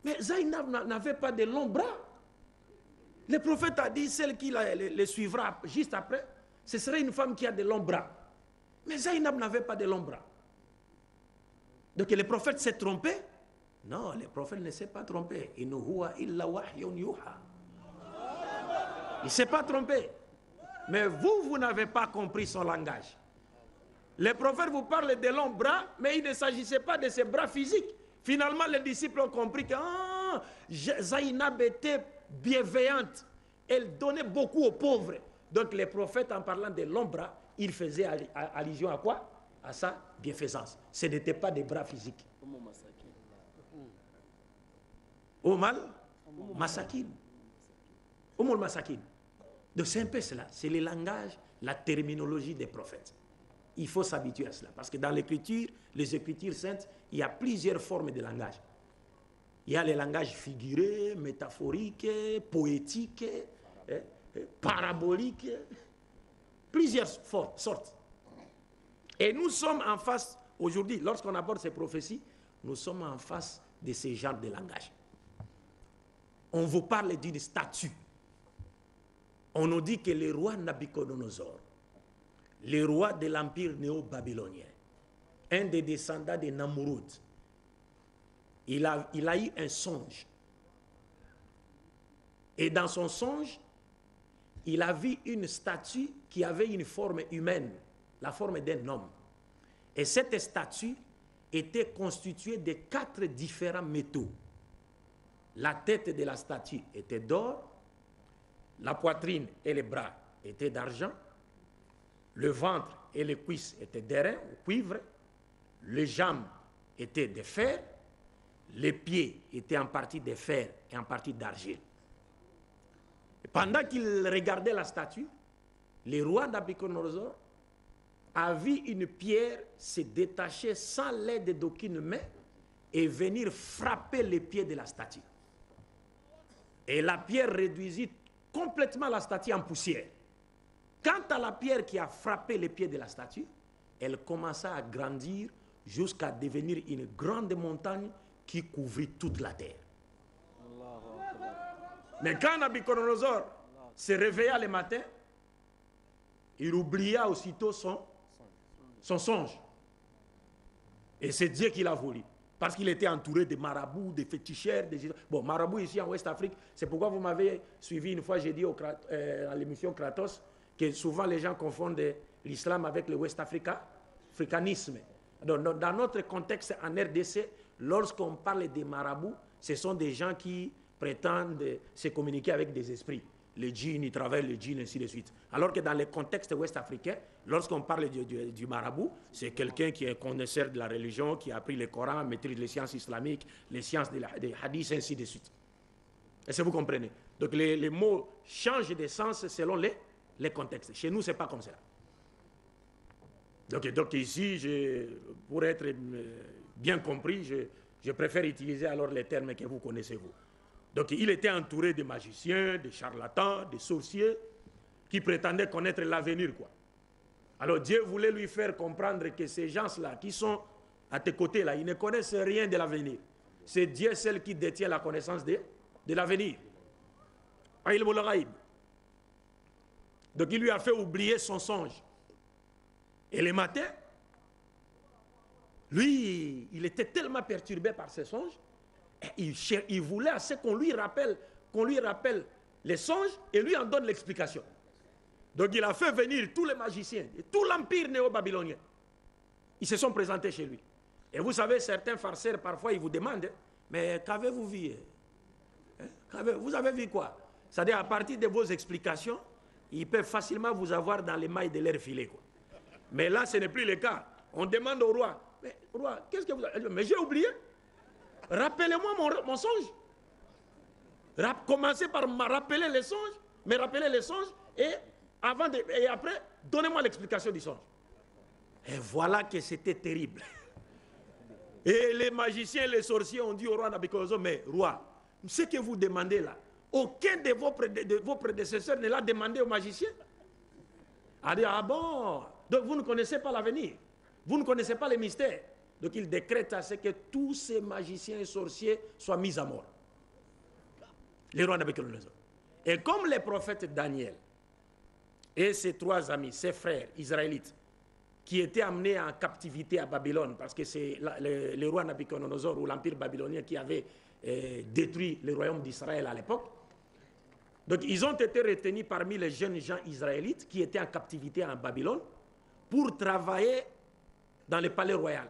C: Mais Zainab n'avait pas de longs bras. Le prophète a dit, celle qui les suivra juste après, ce serait une femme qui a de longs bras. Mais Zainab n'avait pas de longs bras. Donc le prophète s'est trompé? Non, le prophète ne s'est pas trompé. In huwa illa wahyun yuha. Il ne s'est pas trompé. Mais vous n'avez pas compris son langage. Le prophète vous parle de longs bras, mais il ne s'agissait pas de ses bras physiques. Finalement, les disciples ont compris que Zainab était bienveillante. Elle donnait beaucoup aux pauvres. Donc le prophète, en parlant de longs bras, il faisait allusion à quoi? À sa bienfaisance. Ce n'était pas des bras physiques. Oumal Masakin. Oumal Masakin. Donc c'est un peu cela. C'est le langage, la terminologie des prophètes. Il faut s'habituer à cela. Parce que dans l'écriture, les écritures saintes, il y a plusieurs formes de langage. Il y a les langages figurés, métaphoriques, poétiques, paraboliques, plusieurs sortes. Et nous sommes en face, aujourd'hui, lorsqu'on aborde ces prophéties, nous sommes en face de ce genre de langage. On vous parle d'une statue. On nous dit que le roi Nabuchodonosor, le roi de l'empire néo-babylonien, un des descendants de Namrud, il a eu un songe. Et dans son songe, il a vu une statue qui avait une forme humaine, la forme d'un homme. Et cette statue était constituée de 4 différents métaux. La tête de la statue était d'or, la poitrine et les bras étaient d'argent, le ventre et les cuisses étaient d'airain ou cuivre, les jambes étaient de fer, les pieds étaient en partie de fer et en partie d'argile. Pendant qu'il regardait la statue, le roi Nabuchodonosor a vu une pierre se détacher sans l'aide d'aucune main et venir frapper les pieds de la statue. Et la pierre réduisit complètement la statue en poussière. Quant à la pierre qui a frappé les pieds de la statue, elle commença à grandir jusqu'à devenir une grande montagne qui couvrit toute la terre. Mais quand Nabucodonosor se réveilla le matin, il oublia aussitôt son songe. Et c'est Dieu qui l'a voulu. Parce qu'il était entouré de marabouts, de féticheurs. Bon, marabouts ici en Ouest-Afrique, c'est pourquoi vous m'avez suivi une fois, j'ai dit à l'émission Kratos, que souvent les gens confondent l'islam avec le West-africanisme. Donc, dans notre contexte en RDC, lorsqu'on parle des marabouts, ce sont des gens qui prétendent se communiquer avec des esprits. Les djinns, ils travaillent les djinns, ainsi de suite. Alors que dans les contextes ouest-africains, lorsqu'on parle du marabout, c'est quelqu'un qui est connaisseur de la religion, qui a appris le Coran, maîtrise les sciences islamiques, les sciences des hadiths, ainsi de suite. Est-ce que vous comprenez? Donc les mots changent de sens selon les contextes. Chez nous, ce n'est pas comme ça. Donc ici, pour être bien compris, je préfère utiliser alors les termes que vous connaissez, vous. Donc il était entouré de magiciens, de charlatans, de sorciers qui prétendaient connaître l'avenir, quoi. Alors Dieu voulait lui faire comprendre que ces gens-là qui sont à tes côtés, là, ils ne connaissent rien de l'avenir. C'est Dieu seul qui détient la connaissance de l'avenir. Donc il lui a fait oublier son songe. Et le matin, lui, il était tellement perturbé par ses songes, il voulait assez qu'on lui rappelle les songes et lui en donne l'explication. Donc il a fait venir tous les magiciens et tout l'empire néo-babylonien. Ils se sont présentés chez lui. Et vous savez, certains farceurs, parfois, ils vous demandent, mais qu'avez-vous vu? Vous avez vu quoi? C'est-à-dire, à partir de vos explications, ils peuvent facilement vous avoir dans les mailles de leur filet, quoi. Mais là, ce n'est plus le cas. On demande au roi, mais roi, qu'est-ce que vous avez... Mais j'ai oublié. Rappelez-moi mon songe. Commencez par me rappeler les songes, et après, donnez-moi l'explication du songe. Et voilà que c'était terrible. Et les magiciens et les sorciers ont dit au roi Nabucodonosor, mais roi, ce que vous demandez là, aucun de vos prédécesseurs ne l'a demandé aux magiciens. A dit, ah bon, donc vous ne connaissez pas l'avenir, vous ne connaissez pas les mystères. Donc il décrète à ce que tous ces magiciens et sorciers soient mis à mort. Les rois Nabucodonosor. Et comme le prophète Daniel et ses trois amis, ses frères israélites, qui étaient amenés en captivité à Babylone, parce que c'est le roi Nabucodonosor ou l'empire babylonien qui avait détruit le royaume d'Israël à l'époque. Donc ils ont été retenus parmi les jeunes gens israélites qui étaient en captivité en Babylone pour travailler dans le palais royal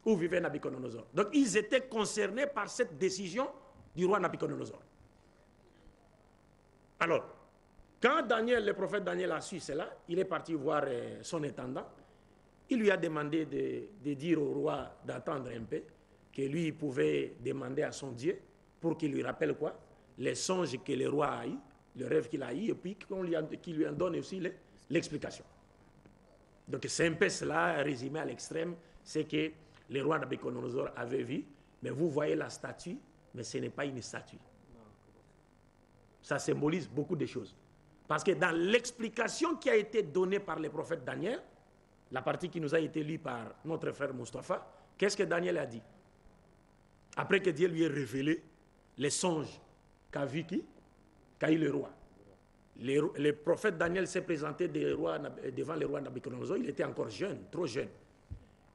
C: où vivait Nabucodonosor. Donc ils étaient concernés par cette décision du roi Nabucodonosor. Alors, quand le prophète Daniel a su cela, il est parti voir son intendant. Il lui a demandé de dire au roi d'attendre un peu, que lui il pouvait demander à son Dieu pour qu'il lui rappelle quoi? Les songes que le roi a eu, le rêve qu'il a eu, et puis qu'il lui en donne aussi l'explication. Donc c'est un peu cela, résumé à l'extrême, c'est que le roi Nabucodonosor avait vu, mais vous voyez la statue, mais ce n'est pas une statue. Ça symbolise beaucoup de choses. Parce que dans l'explication qui a été donnée par le prophète Daniel, la partie qui nous a été lue par notre frère Mustapha, qu'est-ce que Daniel a dit? Après que Dieu lui ait révélé les songes qu'a vu qui? Qu'a eu le roi. Le prophète Daniel s'est présenté devant le roi Nabucodonosor, il était encore jeune, trop jeune.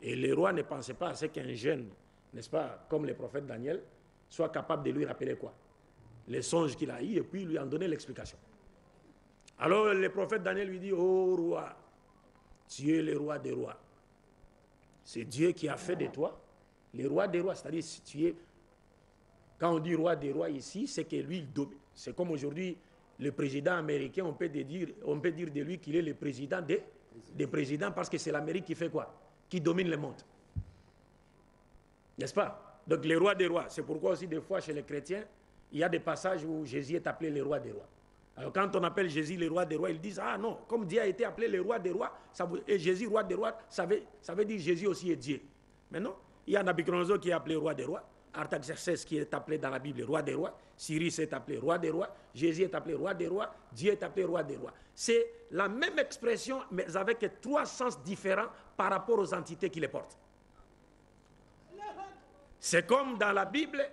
C: Et le roi ne pensait pas à ce qu'un jeune, n'est-ce pas, comme le prophète Daniel, soit capable de lui rappeler quoi? Les songes qu'il a eu, et puis lui en donner l'explication. Alors le prophète Daniel lui dit, oh roi, tu es le roi des rois. C'est Dieu qui a fait de toi le roi des rois. C'est-à-dire, si tu es... Quand on dit roi des rois ici, c'est que lui, c'est comme aujourd'hui, le président américain, on peut dire de lui qu'il est le président des présidents, parce que c'est l'Amérique qui fait quoi? Qui domine le monde. N'est-ce pas? Donc le roi des rois. C'est pourquoi aussi des fois chez les chrétiens, il y a des passages où Jésus est appelé le roi des rois. Alors quand on appelle Jésus le roi des rois, ils disent, ah non, comme Dieu a été appelé le roi des rois, et Jésus roi des rois, ça veut dire Jésus aussi est Dieu. Mais non, il y a Nabucodonosor qui est appelé roi des rois.
D: Artaxerxès qui est appelé dans la Bible roi des rois, Cyrus est appelé roi des rois, Jésus est appelé roi des rois, Dieu est appelé roi des rois. C'est la même expression, mais avec 3 sens différents par rapport aux entités qui les portent. C'est comme dans la Bible,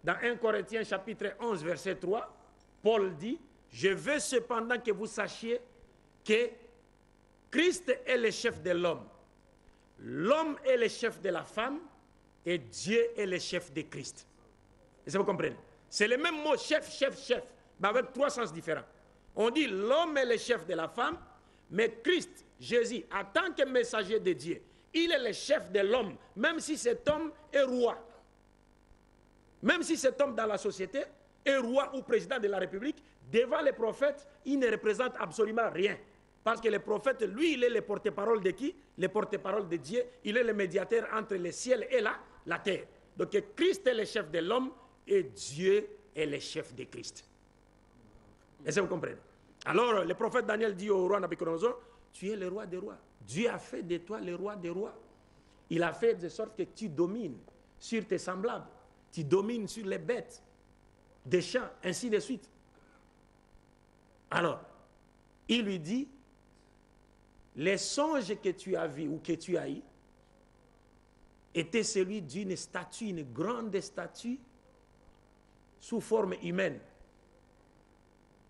D: dans 1 Corinthiens chapitre 11, verset 3, Paul dit, « Je veux cependant que vous sachiez que Christ est le chef de l'homme, l'homme est le chef de la femme, et Dieu est le chef de Christ. » Est-ce que vous comprenez? C'est le même mot, chef, chef, chef, mais avec 3 sens différents. On dit l'homme est le chef de la femme, mais Christ, Jésus, en tant que messager de Dieu, il est le chef de l'homme, même si cet homme est roi. Même si cet homme dans la société est roi ou président de la République, devant les prophètes, il ne représente absolument rien. Parce que le prophète, lui, il est le porte-parole de qui? Le porte-parole de Dieu. Il est le médiateur entre le ciel et la terre. Donc Christ est le chef de l'homme et Dieu est le chef de Christ. Est-ce que vous comprenez? Alors, le prophète Daniel dit au roi Nabuchodonosor, tu es le roi des rois. Dieu a fait de toi le roi des rois. Il a fait de sorte que tu domines sur tes semblables. Tu domines sur les bêtes des champs, ainsi de suite. Alors, il lui dit, les songes que tu as vus ou que tu as eus étaient celui d'une statue, une grande statue sous forme humaine,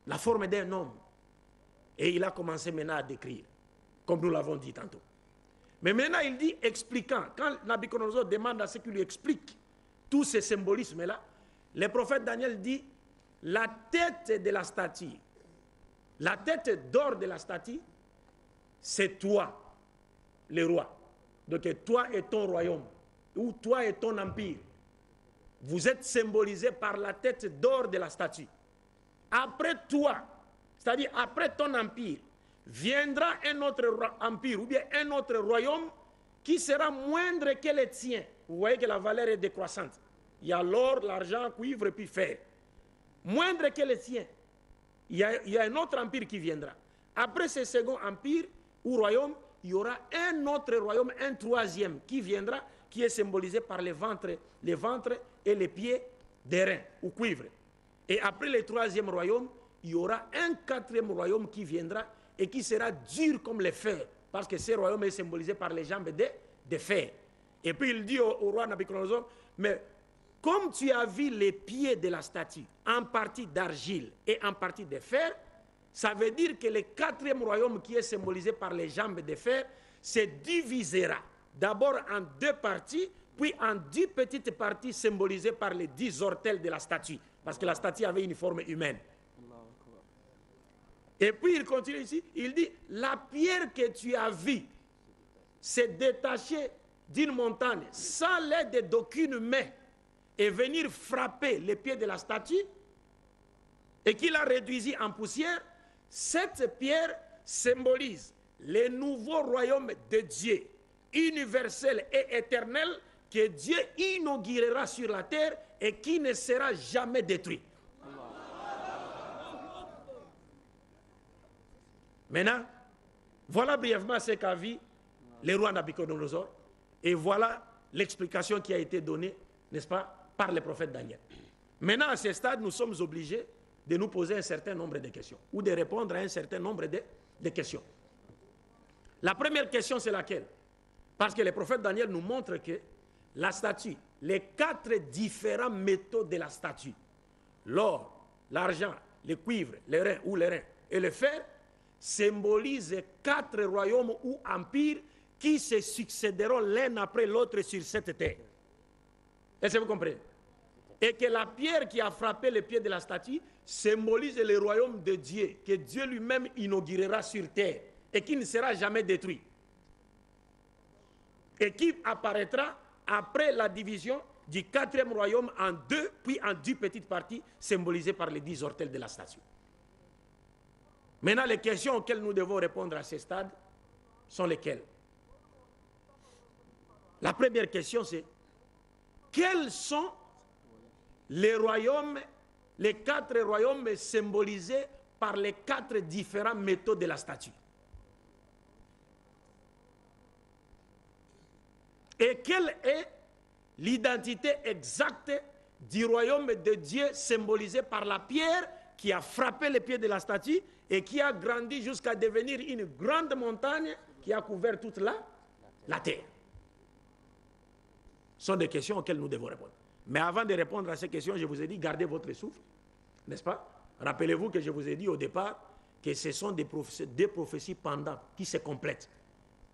D: la forme d'un homme. Et il a commencé maintenant à décrire, comme nous l'avons dit tantôt. Mais maintenant il dit expliquant, quand Nabuchodonosor demande à ce qu'il lui explique tous ces symbolismes-là, le prophète Daniel dit, la tête de la statue, la tête d'or de la statue, c'est toi, le roi. Donc toi et ton royaume, ou toi et ton empire, vous êtes symbolisés par la tête d'or de la statue. Après toi, c'est-à-dire après ton empire, viendra un autre empire ou bien un autre royaume qui sera moindre que le tien. Vous voyez que la valeur est décroissante. Il y a l'or, l'argent, cuivre et puis fer. Moindre que le tien. Il y a un autre empire qui viendra. Après ce second empire ou royaume, il y aura un autre royaume, un troisième qui viendra, qui est symbolisé par les ventres et les pieds d'airain ou cuivre. Et après le troisième royaume, il y aura un quatrième royaume qui viendra et qui sera dur comme le fer, parce que ce royaume est symbolisé par les jambes de fer. Et puis il dit au roi Nabuchodonosor, mais comme tu as vu les pieds de la statue, en partie d'argile et en partie de fer, ça veut dire que le quatrième royaume qui est symbolisé par les jambes de fer se divisera d'abord en 2 parties, puis en 10 petites parties symbolisées par les 10 ortels de la statue, parce que la statue avait une forme humaine. Et puis il continue ici, il dit, la pierre que tu as vue s'est détachée d'une montagne sans l'aide d'aucune main et venir frapper les pieds de la statue et qu'il a réduit en poussière. Cette pierre symbolise le nouveau royaume de Dieu, universel et éternel, que Dieu inaugurera sur la terre et qui ne sera jamais détruit. Maintenant, voilà brièvement ce qu'a vu le roi Nabuchodonosor et voilà l'explication qui a été donnée, n'est-ce pas, par le prophète Daniel. Maintenant, à ce stade, nous sommes obligés de nous poser un certain nombre de questions ou de répondre à un certain nombre de questions. La première question, c'est laquelle? Parce que le prophète Daniel nous montre que la statue, les 4 différents métaux de la statue, l'or, l'argent, le cuivre, l'airain ou l'airain et le fer, symbolisent 4 royaumes ou empires qui se succéderont l'un après l'autre sur cette terre. Est-ce que vous comprenez? Et que la pierre qui a frappé les pieds de la statue symbolise le royaume de Dieu, que Dieu lui-même inaugurera sur terre et qui ne sera jamais détruit. Et qui apparaîtra après la division du 4e royaume en 2, puis en 10 petites parties symbolisées par les 10 ortels de la statue. Maintenant, les questions auxquelles nous devons répondre à ce stade sont lesquelles? La première question, c'est quels sont les royaumes, les 4 royaumes symbolisés par les 4 différents métaux de la statue? Et quelle est l'identité exacte du royaume de Dieu symbolisé par la pierre qui a frappé les pieds de la statue et qui a grandi jusqu'à devenir une grande montagne qui a couvert toute la terre. Ce sont des questions auxquelles nous devons répondre. Mais avant de répondre à ces questions, je vous ai dit, gardez votre souffle, n'est-ce pas? Rappelez-vous que je vous ai dit au départ que ce sont des prophéties pendantes qui se complètent.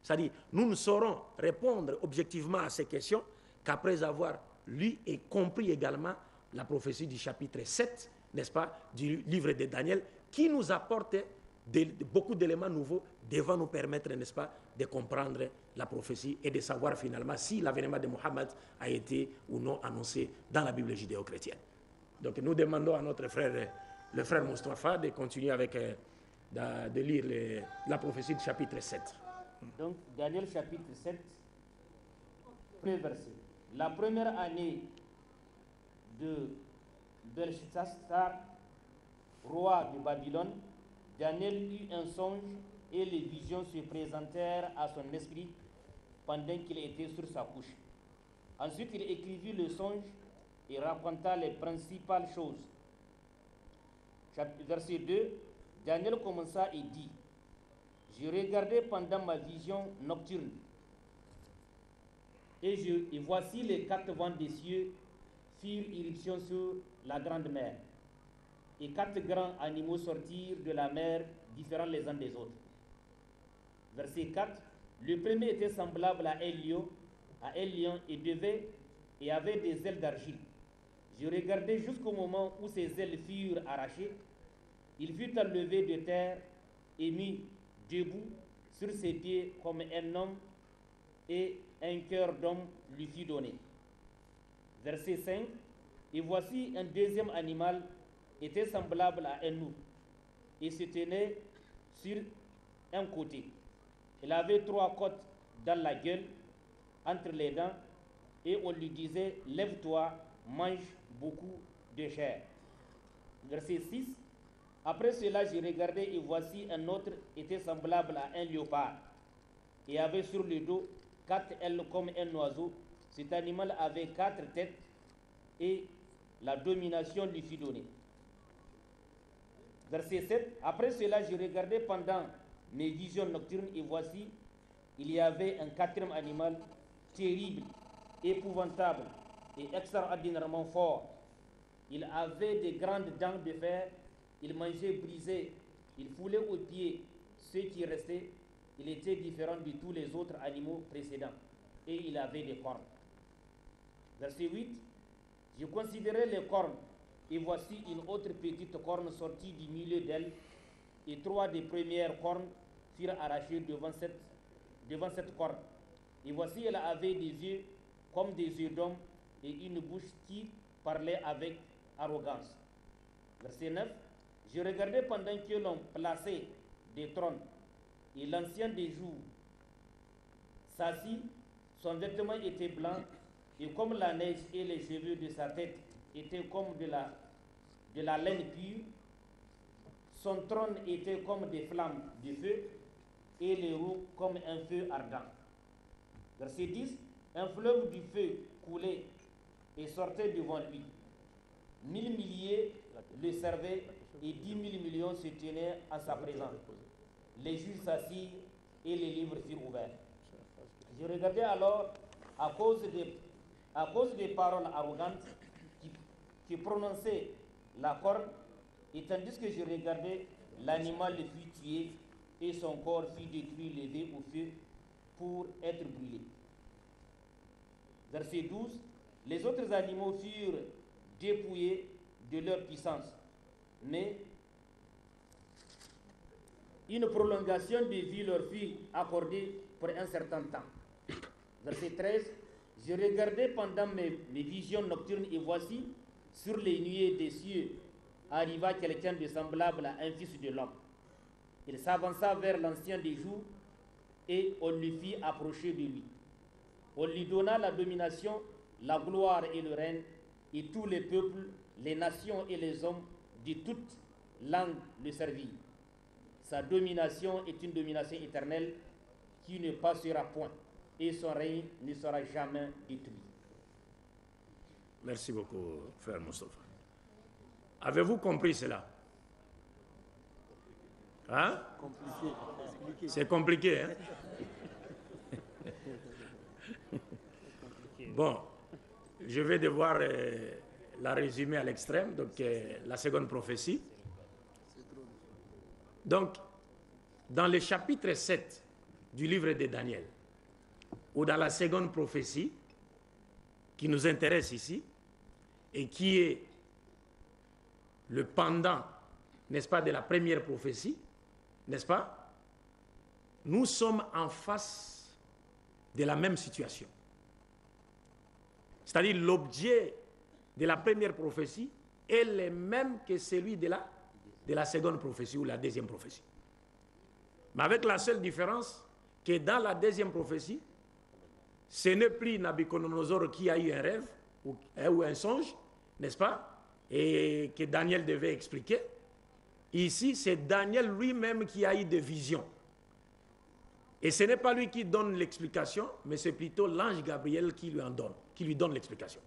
D: C'est-à-dire, nous ne saurons répondre objectivement à ces questions qu'après avoir lu et compris également la prophétie du chapitre 7, n'est-ce pas, du livre de Daniel, qui nous apporte beaucoup d'éléments nouveaux devant nous permettre, n'est-ce pas, de comprendre la prophétie et de savoir finalement si l'avènement de Mohammed a été ou non annoncé dans la Bible judéo-chrétienne. Donc nous demandons à notre frère, le frère Moustapha, de continuer avec, de lire la prophétie du chapitre 7.
E: Donc, Daniel chapitre 7, premier verset. La première année de Belshazzar, roi de Babylone, Daniel eut un songe et les visions se présentèrent à son esprit pendant qu'il était sur sa couche. Ensuite, il écrivit le songe et raconta les principales choses. Verset 2, Daniel commença et dit: je regardais pendant ma vision nocturne, et voici les 4 vents des cieux firent irruption sur la grande mer, et 4 grands animaux sortirent de la mer, différents les uns des autres. Verset 4, le premier était semblable à un lion et avait des ailes d'argile. Je regardais jusqu'au moment où ses ailes furent arrachées. Il fut enlevé de terre et mis debout sur ses pieds comme un homme, et un cœur d'homme lui fut donné. Verset 5, et voici un deuxième animal était semblable à un ours et se tenait sur un côté. Il avait 3 côtes dans la gueule, entre les dents, et on lui disait: lève-toi, mange beaucoup de chair. Verset 6, après cela, je regardais et voici un autre était semblable à un léopard et avait sur le dos 4 ailes comme un oiseau. Cet animal avait 4 têtes et la domination lui fut donnée. Verset 7, après cela, je regardais pendant mes visions nocturnes et voici, il y avait un 4e animal terrible, épouvantable et extraordinairement fort. Il avait des grandes dents de fer. Il mangeait brisé, il foulait aux pieds ceux qui restaient. Il était différent de tous les autres animaux précédents et il avait des cornes. Verset 8, je considérais les cornes et voici une autre petite corne sortie du milieu d'elle et 3 des premières cornes furent arrachées devant cette corne. Et voici elle avait des yeux comme des yeux d'homme et une bouche qui parlait avec arrogance. Verset 9, je regardais pendant que l'on plaçait des trônes, et l'ancien des jours s'assit, son vêtement était blanc, et comme la neige, et les cheveux de sa tête étaient comme de la laine pure. Son trône était comme des flammes de feu, et les roues comme un feu ardent. Verset 10, un fleuve du feu coulait et sortait devant lui. 1000 milliers le servaient et 10 000 millions se tenaient à sa présence. Les juges s'assirent et les livres furent ouverts. Je regardais alors, à cause des paroles arrogantes qui prononçait la corne, et tandis que je regardais, l'animal fut tué et son corps fut détruit, levé au feu pour être brûlé. Verset 12, les autres animaux furent dépouillés de leur puissance, mais une prolongation de vie leur fut accordée pour un certain temps. Verset 13, je regardais pendant mes visions nocturnes et voici, sur les nuées des cieux, arriva quelqu'un de semblable à un fils de l'homme. Il s'avança vers l'ancien des jours et on lui fit approcher de lui. On lui donna la domination, la gloire et le règne, et tous les peuples, les nations et les hommes de toutes langues le servirent. Sa domination est une domination éternelle qui ne passera point, et son règne ne sera jamais détruit.
D: Merci beaucoup, frère Moustapha. Avez-vous compris cela? Hein? C'est compliqué, hein? Bon, je vais devoir la résumer à l'extrême, donc la seconde prophétie. Donc, dans le chapitre 7 du livre de Daniel, ou dans la seconde prophétie, qui nous intéresse ici, et qui est le pendant, n'est-ce pas, de la première prophétie, n'est-ce pas? Nous sommes en face de la même situation. C'est-à-dire l'objet de la première prophétie est le même que celui de la seconde prophétie ou la deuxième prophétie. Mais avec la seule différence que dans la deuxième prophétie, ce n'est plus Nabuchodonosor qui a eu un rêve ou un songe, n'est-ce pas? Et que Daniel devait expliquer. Ici, c'est Daniel lui-même qui a eu des visions. Et ce n'est pas lui qui donne l'explication, mais c'est plutôt l'ange Gabriel qui lui donne l'explication,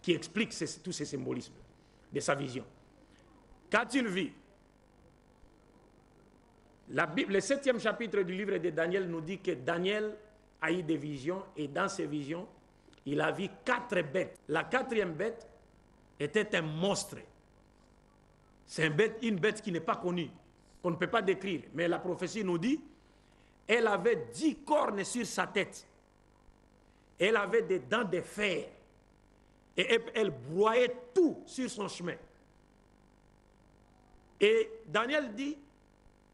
D: qui explique tous ces symbolismes de sa vision. Qu'a-t-il vu? La Bible, le 7e chapitre du livre de Daniel nous dit que Daniel a eu des visions, et dans ces visions, il a vu 4 bêtes. La 4e bête était un monstre. C'est une bête qui n'est pas connue, qu'on ne peut pas décrire. Mais la prophétie nous dit, elle avait 10 cornes sur sa tête. Elle avait des dents de fer. Et elle broyait tout sur son chemin. Et Daniel dit,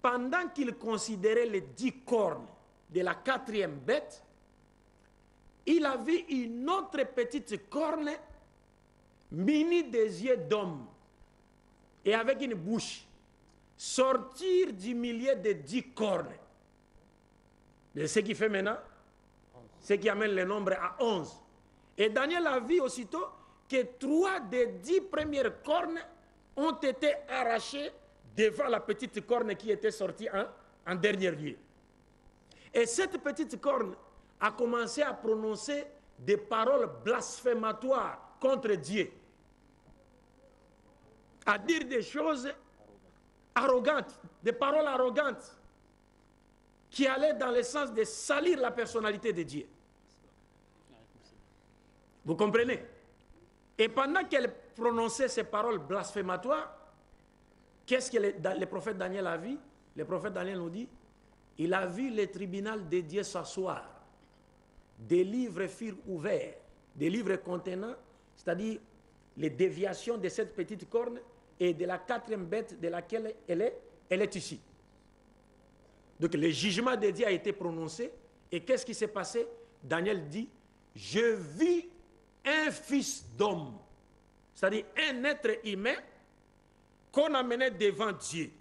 D: pendant qu'il considérait les 10 cornes de la 4e bête, il a vu une autre petite corne munie des yeux d'homme et avec une bouche sortir du milieu des 10 cornes. Et ce qui fait maintenant, ce qui amène le nombre à 11. Et Daniel a vu aussitôt que 3 des 10 premières cornes ont été arrachées devant la petite corne qui était sortie en dernier lieu. Et cette petite corne a commencé à prononcer des paroles blasphématoires contre Dieu, à dire des choses arrogantes, des paroles arrogantes, qui allaient dans le sens de salir la personnalité de Dieu. Vous comprenez? Et pendant qu'elle prononçait ces paroles blasphématoires, qu'est-ce que le prophète Daniel a vu? Le prophète Daniel nous dit, il a vu le tribunal de Dieu s'asseoir. Des livres furent ouverts, des livres contenant, c'est-à-dire les déviations de cette petite corne et de la 4e bête de laquelle elle est issue. Donc le jugement de Dieu a été prononcé. Et qu'est-ce qui s'est passé? Daniel dit, je vis un fils d'homme, c'est-à-dire un être humain qu'on amenait devant Dieu.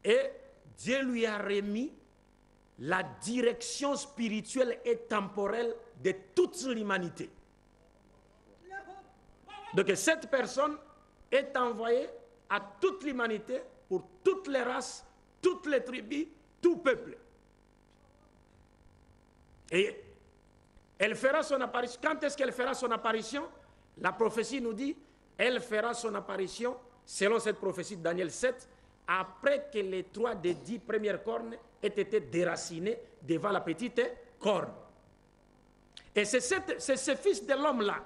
D: Et Dieu lui a remis la direction spirituelle et temporelle de toute l'humanité. Donc cette personne est envoyée à toute l'humanité pour toutes les races, toutes les tribus, tout peuple. Et elle fera son apparition. Quand est-ce qu'elle fera son apparition? La prophétie nous dit, elle fera son apparition, selon cette prophétie de Daniel 7, après que les 3 des 10 premières cornes aient été déracinées devant la petite corne. Et c'est ce fils de l'homme-là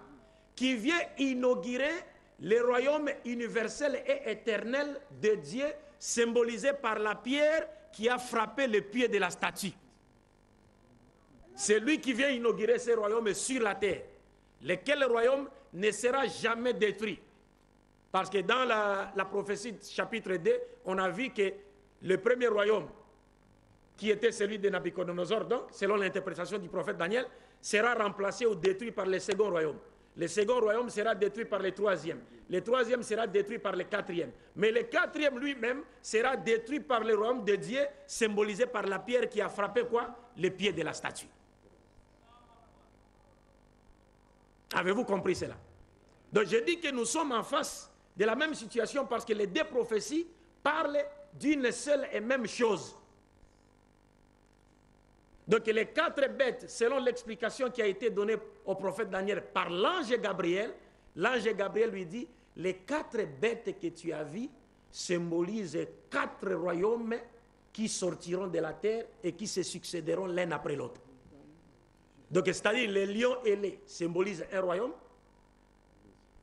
D: qui vient inaugurer le royaume universel et éternel de Dieu, symbolisé par la pierre qui a frappé le pied de la statue. C'est lui qui vient inaugurer ce royaume sur la terre, lequel royaume ne sera jamais détruit. Parce que dans la prophétie chapitre 2, on a vu que le premier royaume, qui était celui de Nabuchodonosor, donc, selon l'interprétation du prophète Daniel, sera remplacé ou détruit par le second royaume. Le second royaume sera détruit par le troisième. Le troisième sera détruit par le quatrième. Mais le quatrième lui-même sera détruit par le royaume de Dieu, symbolisé par la pierre qui a frappé quoi? Le pied de la statue. Avez-vous compris cela? Donc je dis que nous sommes en face de la même situation parce que les 2 prophéties parlent d'une seule et même chose. Donc les 4 bêtes, selon l'explication qui a été donnée au prophète Daniel par l'ange Gabriel, l'ange Gabriel lui dit, les 4 bêtes que tu as vues symbolisent 4 royaumes qui sortiront de la terre et qui se succéderont l'un après l'autre. Donc, c'est-à-dire, les lions ailés symbolisent un royaume,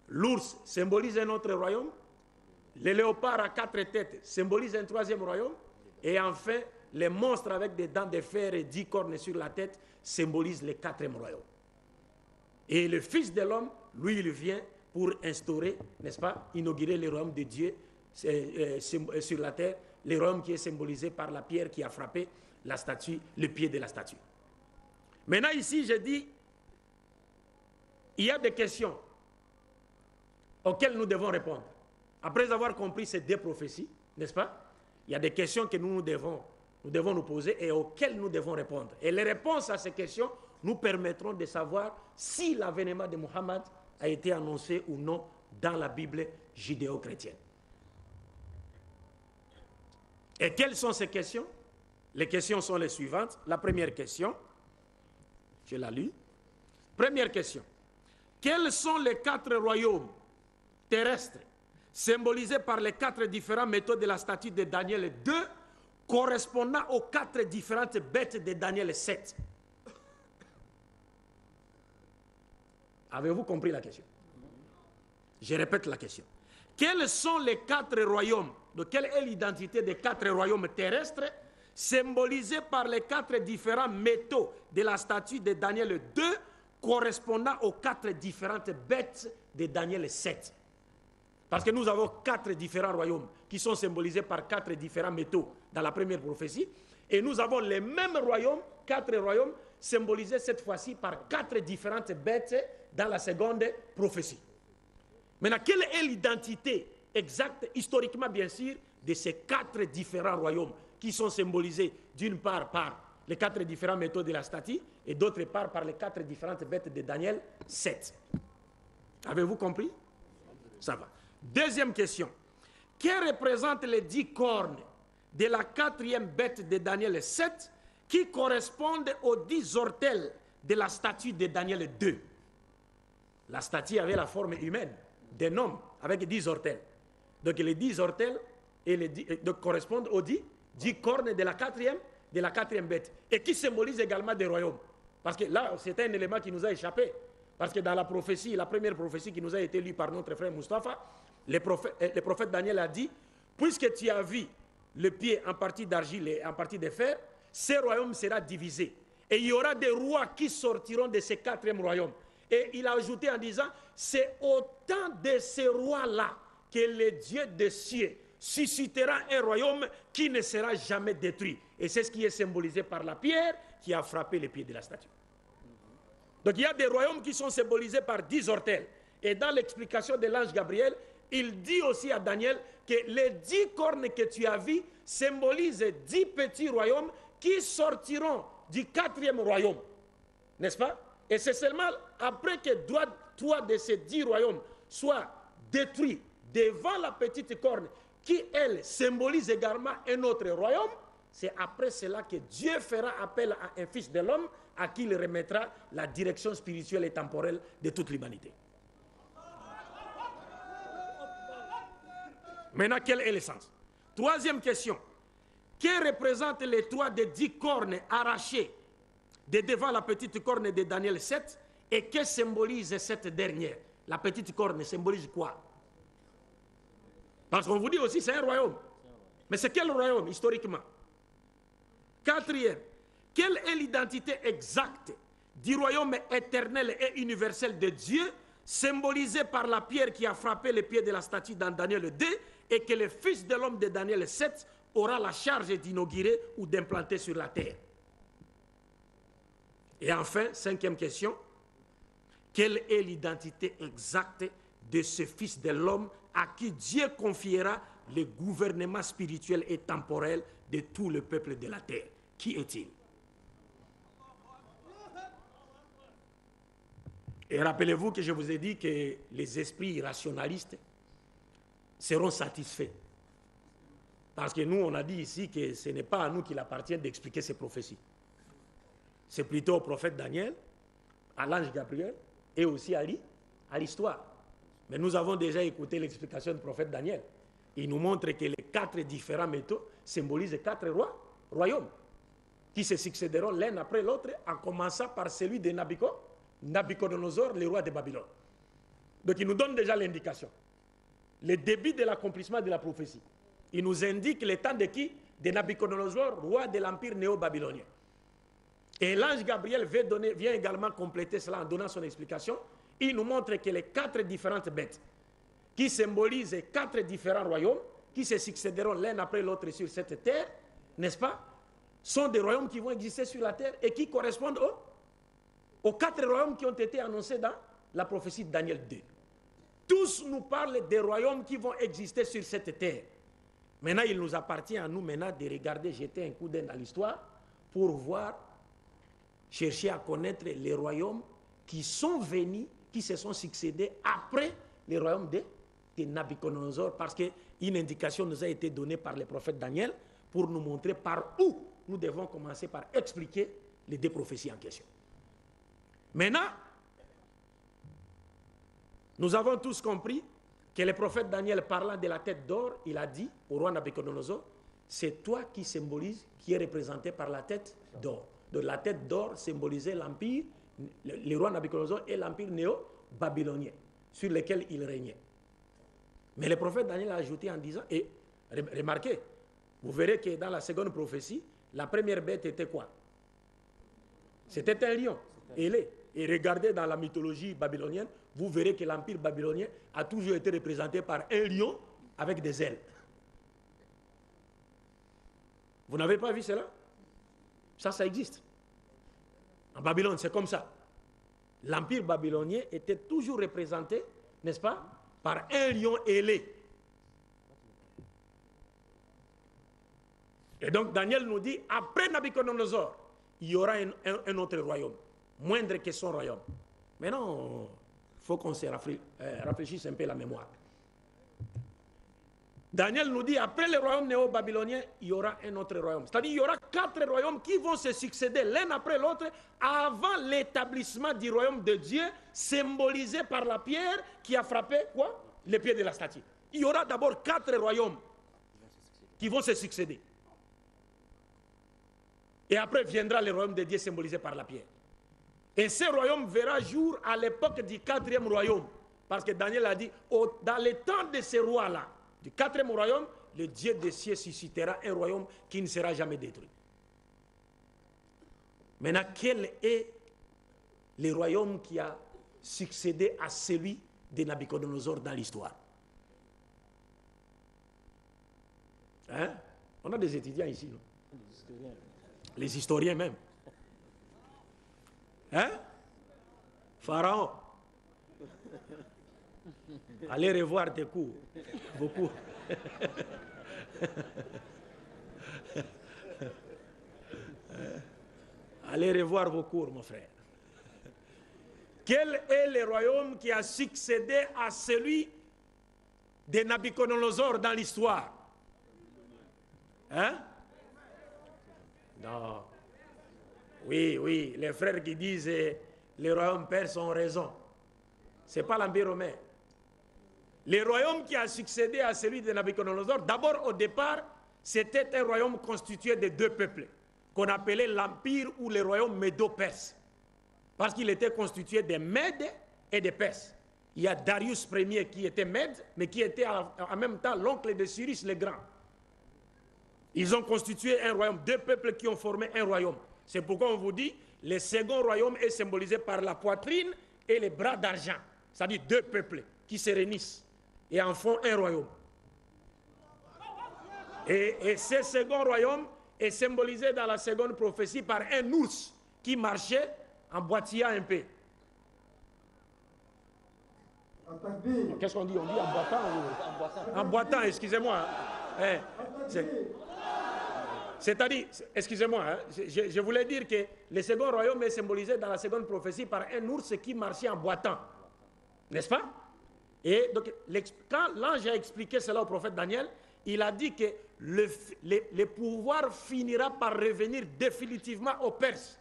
D: l'ours symbolise un autre royaume, les léopards à 4 têtes symbolisent un 3e royaume, et enfin, les monstres avec des dents de fer et 10 cornes sur la tête symbolisent le 4e royaume. Et le Fils de l'homme, lui, il vient pour instaurer, n'est-ce pas, inaugurer le royaume de Dieu sur la terre, le royaume qui est symbolisé par la pierre qui a frappé la statue, le pied de la statue. Maintenant, ici, je dis, il y a des questions auxquelles nous devons répondre. Après avoir compris ces 2 prophéties, n'est-ce pas, il y a des questions que nous devons nous poser et auxquelles nous devons répondre. Et les réponses à ces questions nous permettront de savoir si l'avènement de Mohammed a été annoncé ou non dans la Bible judéo-chrétienne. Et quelles sont ces questions? Les questions sont les suivantes. La première question, je la lis. Première question. Quels sont les 4 royaumes terrestres symbolisés par les 4 différentes méthodes de la statue de Daniel 2, correspondant aux 4 différentes bêtes de Daniel 7? Avez-vous compris la question? Je répète la question. Quels sont les 4 royaumes? De quelle est l'identité des 4 royaumes terrestres symbolisés par les 4 différents métaux de la statue de Daniel 2, correspondant aux 4 différentes bêtes de Daniel 7? Parce que nous avons 4 différents royaumes qui sont symbolisés par 4 différents métaux dans la première prophétie. Et nous avons les mêmes royaumes, 4 royaumes, symbolisés cette fois-ci par 4 différentes bêtes dans la seconde prophétie. Maintenant, quelle est l'identité exacte, historiquement bien sûr, de ces 4 différents royaumes qui sont symbolisés d'une part par les 4 différents métaux de la statue et d'autre part par les 4 différentes bêtes de Daniel 7? Avez-vous compris? Ça va. Deuxième question. Que représentent les 10 cornes de la 4e bête de Daniel 7 qui correspondent aux 10 ortels de la statue de Daniel 2? La statue avait la forme humaine d'un homme avec 10 ortels. Donc les 10 ortels correspondent aux 10 cornes de la 4e bête et qui symbolisent également des royaumes. Parce que là, c'est un élément qui nous a échappé. Parce que dans la prophétie, la première prophétie qui nous a été lue par notre frère Mustapha, le prophète Daniel a dit, puisque tu as vu le pied en partie d'argile et en partie de fer, ce royaume sera divisé. Et il y aura des rois qui sortiront de ce 4e royaume. Et il a ajouté en disant, c'est au temps de ces rois-là que le Dieu des cieux suscitera un royaume qui ne sera jamais détruit. Et c'est ce qui est symbolisé par la pierre qui a frappé les pieds de la statue. Donc il y a des royaumes qui sont symbolisés par 10 ortels. Et dans l'explication de l'ange Gabriel, il dit aussi à Daniel que les 10 cornes que tu as vues symbolisent 10 petits royaumes qui sortiront du 4e royaume. N'est-ce pas? Et c'est seulement après que 3 de ces 10 royaumes soient détruits devant la petite corne qui, elle, symbolise également un autre royaume, c'est après cela que Dieu fera appel à un fils de l'homme à qui il remettra la direction spirituelle et temporelle de toute l'humanité. Maintenant, quel est le sens? Troisième question. Que représentent les 3 des 10 cornes arrachées de devant la petite corne de Daniel 7 et que symbolise cette dernière? La petite corne symbolise quoi? Parce qu'on vous dit aussi c'est un royaume. Mais c'est quel royaume historiquement? 4e, quelle est l'identité exacte du royaume éternel et universel de Dieu, symbolisé par la pierre qui a frappé les pieds de la statue dans Daniel 2 et que le fils de l'homme de Daniel 7 aura la charge d'inaugurer ou d'implanter sur la terre? Et enfin, 5e question, quelle est l'identité exacte de ce fils de l'homme à qui Dieu confiera le gouvernement spirituel et temporel de tout le peuple de la terre? Qui est-il? Et rappelez-vous que je vous ai dit que les esprits rationalistes seront satisfaits. Parce que nous, on a dit ici que ce n'est pas à nous qu'il appartient d'expliquer ces prophéties. C'est plutôt au prophète Daniel, à l'ange Gabriel et aussi à l'histoire. Mais nous avons déjà écouté l'explication du prophète Daniel. Il nous montre que les 4 différents métaux symbolisent 4 royaumes qui se succéderont l'un après l'autre, en commençant par celui de Nabucodonosor, le roi de Babylone. Donc il nous donne déjà l'indication. Le début de l'accomplissement de la prophétie. Il nous indique le temps de qui? De Nabucodonosor, roi de l'empire néo-babylonien. Et l'ange Gabriel vient également compléter cela en donnant son explication. Il nous montre que les 4 différentes bêtes qui symbolisent 4 différents royaumes qui se succéderont l'un après l'autre sur cette terre, n'est-ce pas, sont des royaumes qui vont exister sur la terre et qui correspondent aux 4 royaumes qui ont été annoncés dans la prophétie de Daniel 2. Tous nous parlent des royaumes qui vont exister sur cette terre. Maintenant, il nous appartient à nous maintenant de regarder, jeter un coup d'œil dans l'histoire pour voir, chercher à connaître les royaumes qui sont venus, qui se sont succédés après les royaumes de Nabucodonosor, parce qu'une indication nous a été donnée par le prophète Daniel pour nous montrer par où nous devons commencer par expliquer les 2 prophéties en question. Maintenant, nous avons tous compris que le prophète Daniel, parlant de la tête d'or, il a dit au roi Nabucodonosor, c'est toi qui symbolise, qui est représenté par la tête d'or. Donc la tête d'or symbolisait l'empire, le roi Nabucodonosor et l'empire néo-babylonien sur lequel il régnait. Mais le prophète Daniel a ajouté en disant, et remarquez, vous verrez que dans la seconde prophétie, la première bête était quoi? C'était un lion, ailé. Et regardez dans la mythologie babylonienne, vous verrez que l'empire babylonien a toujours été représenté par un lion avec des ailes. Vous n'avez pas vu cela? Ça existe. En Babylone, c'est comme ça. L'empire babylonien était toujours représenté, n'est-ce pas, par un lion ailé. Et donc Daniel nous dit, après Nabucodonosor, il y aura un autre royaume, moindre que son royaume. Maintenant, il faut qu'on se rafraîchisse un peu la mémoire. Daniel nous dit, après le royaume néo-babylonien, il y aura un autre royaume. C'est-à-dire, il y aura 4 royaumes qui vont se succéder l'un après l'autre avant l'établissement du royaume de Dieu, symbolisé par la pierre qui a frappé, quoi? Les pieds de la statue. Il y aura d'abord 4 royaumes qui vont se succéder. Et après viendra le royaume de Dieu symbolisé par la pierre. Et ce royaume verra jour à l'époque du 4e royaume. Parce que Daniel a dit, dans le temps de ce roi-là, du 4e royaume, le Dieu des cieux suscitera un royaume qui ne sera jamais détruit. Maintenant, quel est le royaume qui a succédé à celui de Nabucodonosor dans l'histoire? Hein? On a des étudiants ici, non? Les historiens même. Hein? Pharaon. Allez revoir tes cours. Vos cours. Allez revoir vos cours, mon frère. Quel est le royaume qui a succédé à celui de Nabucodonosor dans l'histoire? Hein? Non. Oui, les frères qui disent les royaumes perses ont raison. Ce n'est pas l'Empire romain. Le royaume qui a succédé à celui de Nabucodonosor, d'abord au départ, c'était un royaume constitué de 2 peuples, qu'on appelait l'Empire ou le royaume médo-perse. Parce qu'il était constitué de Mèdes et de Perses. Il y a Darius Ier qui était Mède, mais qui était en même temps l'oncle de Cyrus le Grand. Ils ont constitué un royaume, 2 peuples qui ont formé un royaume. C'est pourquoi on vous dit, le second royaume est symbolisé par la poitrine et les bras d'argent. C'est-à-dire 2 peuples qui se réunissent et en font un royaume. Et ce second royaume est symbolisé dans la seconde prophétie par un ours qui marchait en boitillant un peu. Qu'est-ce qu'on dit? On dit en boitant? En boitant, excusez-moi. Hein. C'est-à-dire, excusez-moi, hein, je voulais dire que le second royaume est symbolisé dans la seconde prophétie par un ours qui marchait en boitant. N'est-ce pas? Et donc, quand l'ange a expliqué cela au prophète Daniel, il a dit que le pouvoir finira par revenir définitivement aux Perses.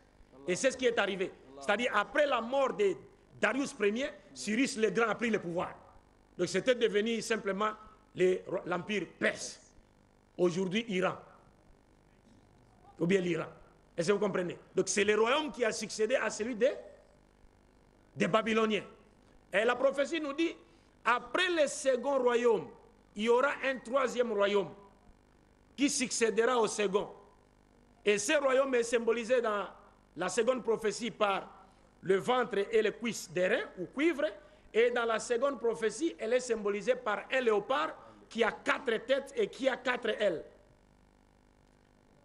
D: Et c'est ce qui est arrivé. C'est-à-dire, après la mort de Darius Ier, Cyrus le Grand a pris le pouvoir. Donc c'était devenu simplement l'empire perse. Aujourd'hui, Iran. Ou bien l'Iran. Est-ce que vous comprenez? Donc c'est le royaume qui a succédé à celui des Babyloniens. Et la prophétie nous dit, après le second royaume, il y aura un troisième royaume qui succédera au second. Et ce royaume est symbolisé dans la seconde prophétie par le ventre et les cuisses d'airain ou cuivre. Et dans la seconde prophétie, elle est symbolisée par un léopard qui a 4 têtes et qui a 4 ailes.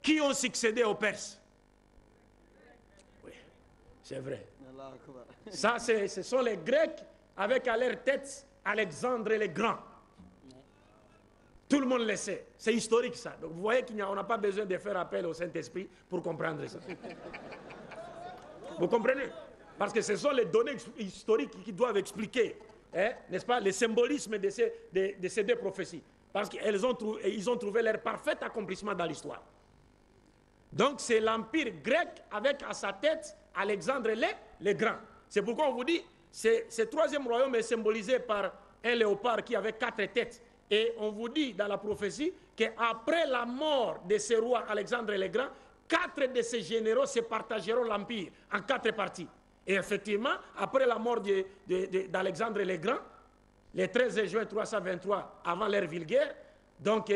D: Qui ont succédé aux Perses? Oui, c'est vrai. Ça, ce sont les Grecs avec à leur tête Alexandre le Grand. Tout le monde le sait. C'est historique ça. Donc vous voyez qu'on n'a pas besoin de faire appel au Saint-Esprit pour comprendre ça. Vous comprenez? Parce que ce sont les données historiques qui doivent expliquer, hein, n'est-ce pas, le symbolisme de ces deux prophéties. Parce qu'ils ont trouvé leur parfait accomplissement dans l'histoire. Donc c'est l'empire grec avec à sa tête Alexandre le Grand. C'est pourquoi on vous dit, ce troisième royaume est symbolisé par un léopard qui avait 4 têtes. Et on vous dit dans la prophétie qu'après la mort de ce roi Alexandre le Grand, 4 de ses généraux se partageront l'empire en 4 parties. Et effectivement, après la mort d'Alexandre le Grand, le 13 juin 323 avant l'ère vulgaire, donc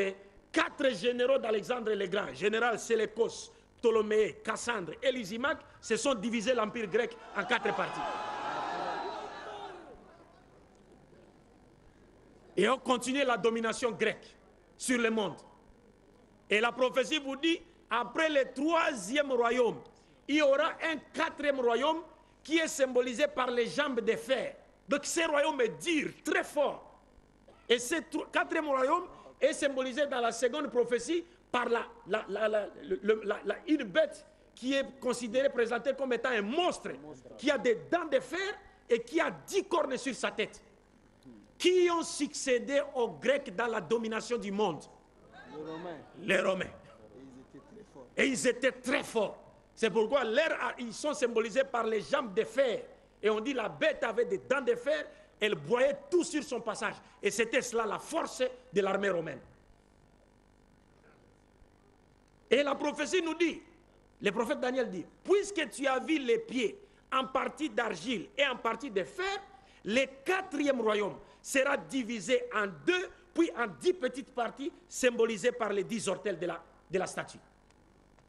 D: 4 généraux d'Alexandre le Grand, général Séleucos, Ptolémée, Cassandre et Lysimaque, se sont divisés l'empire grec en 4 parties. Et ont continué la domination grecque sur le monde. Et la prophétie vous dit, après le 3e royaume, il y aura un 4e royaume qui est symbolisé par les jambes de fer. Donc ce royaume est dur, très fort. Et ce 4e royaume est symbolisé dans la seconde prophétie par une bête qui est considérée, présentée comme étant un monstre, qui a des dents de fer et qui a 10 cornes sur sa tête. Qui ont succédé aux Grecs dans la domination du monde? Les Romains. Et ils étaient très forts. C'est pourquoi ils sont symbolisés par les jambes de fer. Et on dit la bête avait des dents de fer, elle broyait tout sur son passage. Et c'était cela la force de l'armée romaine. Et la prophétie nous dit, le prophète Daniel dit, puisque tu as vu les pieds en partie d'argile et en partie de fer, le 4e royaume sera divisé en 2, puis en 10 petites parties symbolisées par les 10 ortels de la statue.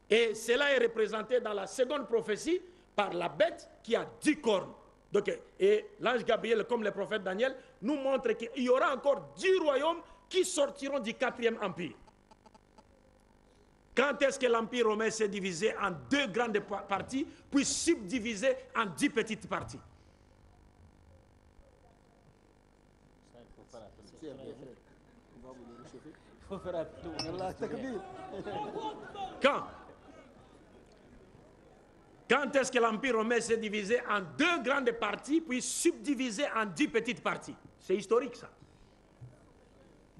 D: Et cela est représenté dans la seconde prophétie par la bête qui a 10 cornes. Donc, et l'ange Gabriel, comme le prophète Daniel, nous montre qu'il y aura encore 10 royaumes qui sortiront du 4e empire. Quand est-ce que l'empire romain s'est divisé en 2 grandes parties, puis subdivisé en 10 petites parties? Quand est-ce que l'empire romain s'est divisé en 2 grandes parties, puis subdivisé en 10 petites parties? C'est historique ça.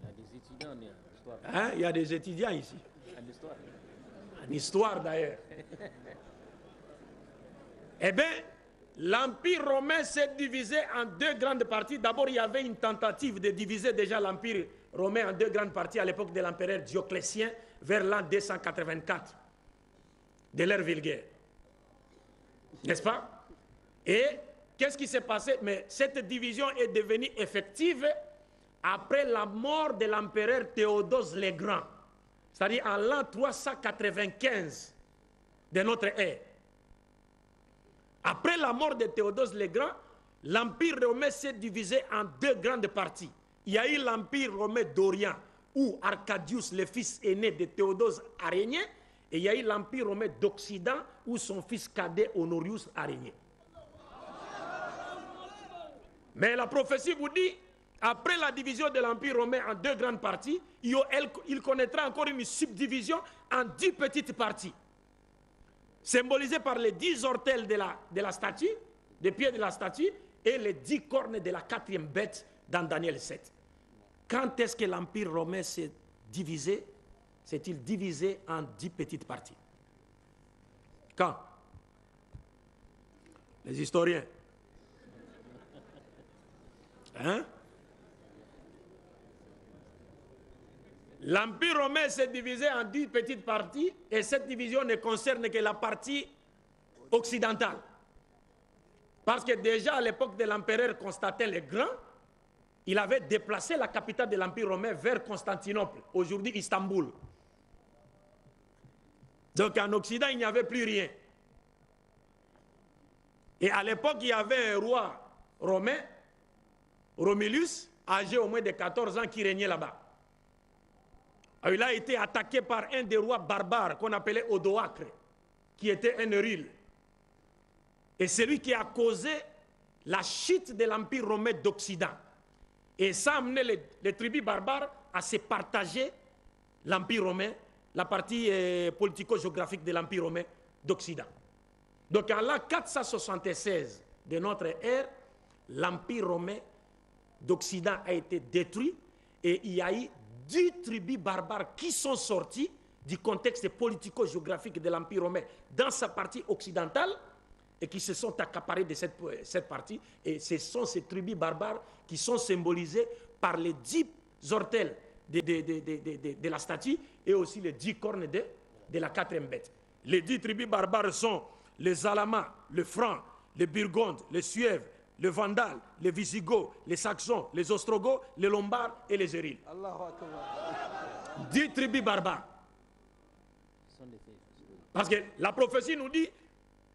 E: Il y a des étudiants en histoire.
D: Hein? Il y a des étudiants ici.
E: En histoire.
D: En histoire d'ailleurs. Eh bien, l'empire romain s'est divisé en 2 grandes parties. D'abord, il y avait une tentative de diviser déjà l'empire romain en 2 grandes parties à l'époque de l'empereur Dioclétien, vers l'an 284 de l'ère vulgaire. N'est-ce pas? Et qu'est-ce qui s'est passé? Mais cette division est devenue effective après la mort de l'empereur Théodose le Grand, c'est-à-dire en l'an 395 de notre ère. Après la mort de Théodose le Grand, l'empire romain s'est divisé en 2 grandes parties. Il y a eu l'empire romain d'Orient, où Arcadius, le fils aîné de Théodose, a régné, et il y a eu l'empire romain d'Occident, où son fils cadet Honorius a régné. Mais la prophétie vous dit, après la division de l'empire romain en 2 grandes parties, il connaîtra encore une subdivision en 10 petites parties, symbolisées par les 10 ortels de la statue, des pieds de la statue, et les 10 cornes de la 4e bête dans Daniel 7. Quand est-ce que l'empire romain s'est divisé? S'est-il divisé en 10 petites parties? Quand? Les historiens. Hein? L'Empire romain s'est divisé en 10 petites parties et cette division ne concerne que la partie occidentale. Parce que déjà à l'époque de l'empereur Constantin le Grand, il avait déplacé la capitale de l'Empire romain vers Constantinople, aujourd'hui Istanbul. Donc en Occident, il n'y avait plus rien. Et à l'époque, il y avait un roi romain, Romulus, âgé au moins de 14 ans, qui régnait là-bas. Il a été attaqué par un des rois barbares qu'on appelait Odoacre, qui était un Euryle. Et c'est lui qui a causé la chute de l'Empire romain d'Occident. Et ça a amené les tribus barbares à se partager l'Empire romain, la partie politico-géographique de l'Empire romain d'Occident. Donc en l'an 476 de notre ère, l'Empire romain d'Occident a été détruit et il y a eu 10 tribus barbares qui sont sorties du contexte politico-géographique de l'Empire romain dans sa partie occidentale et qui se sont accaparées de cette partie. Et ce sont ces tribus barbares qui sont symbolisées par les 10 ortels de la statue et aussi les 10 cornes de la 4e bête. Les 10 tribus barbares sont les Alamas, les Francs, les Burgondes, les Suèves, les Vandales, les Visigoths, les Saxons, les Ostrogoths, les Lombards et les Euryles. 10 tribus barbares. Parce que la prophétie nous dit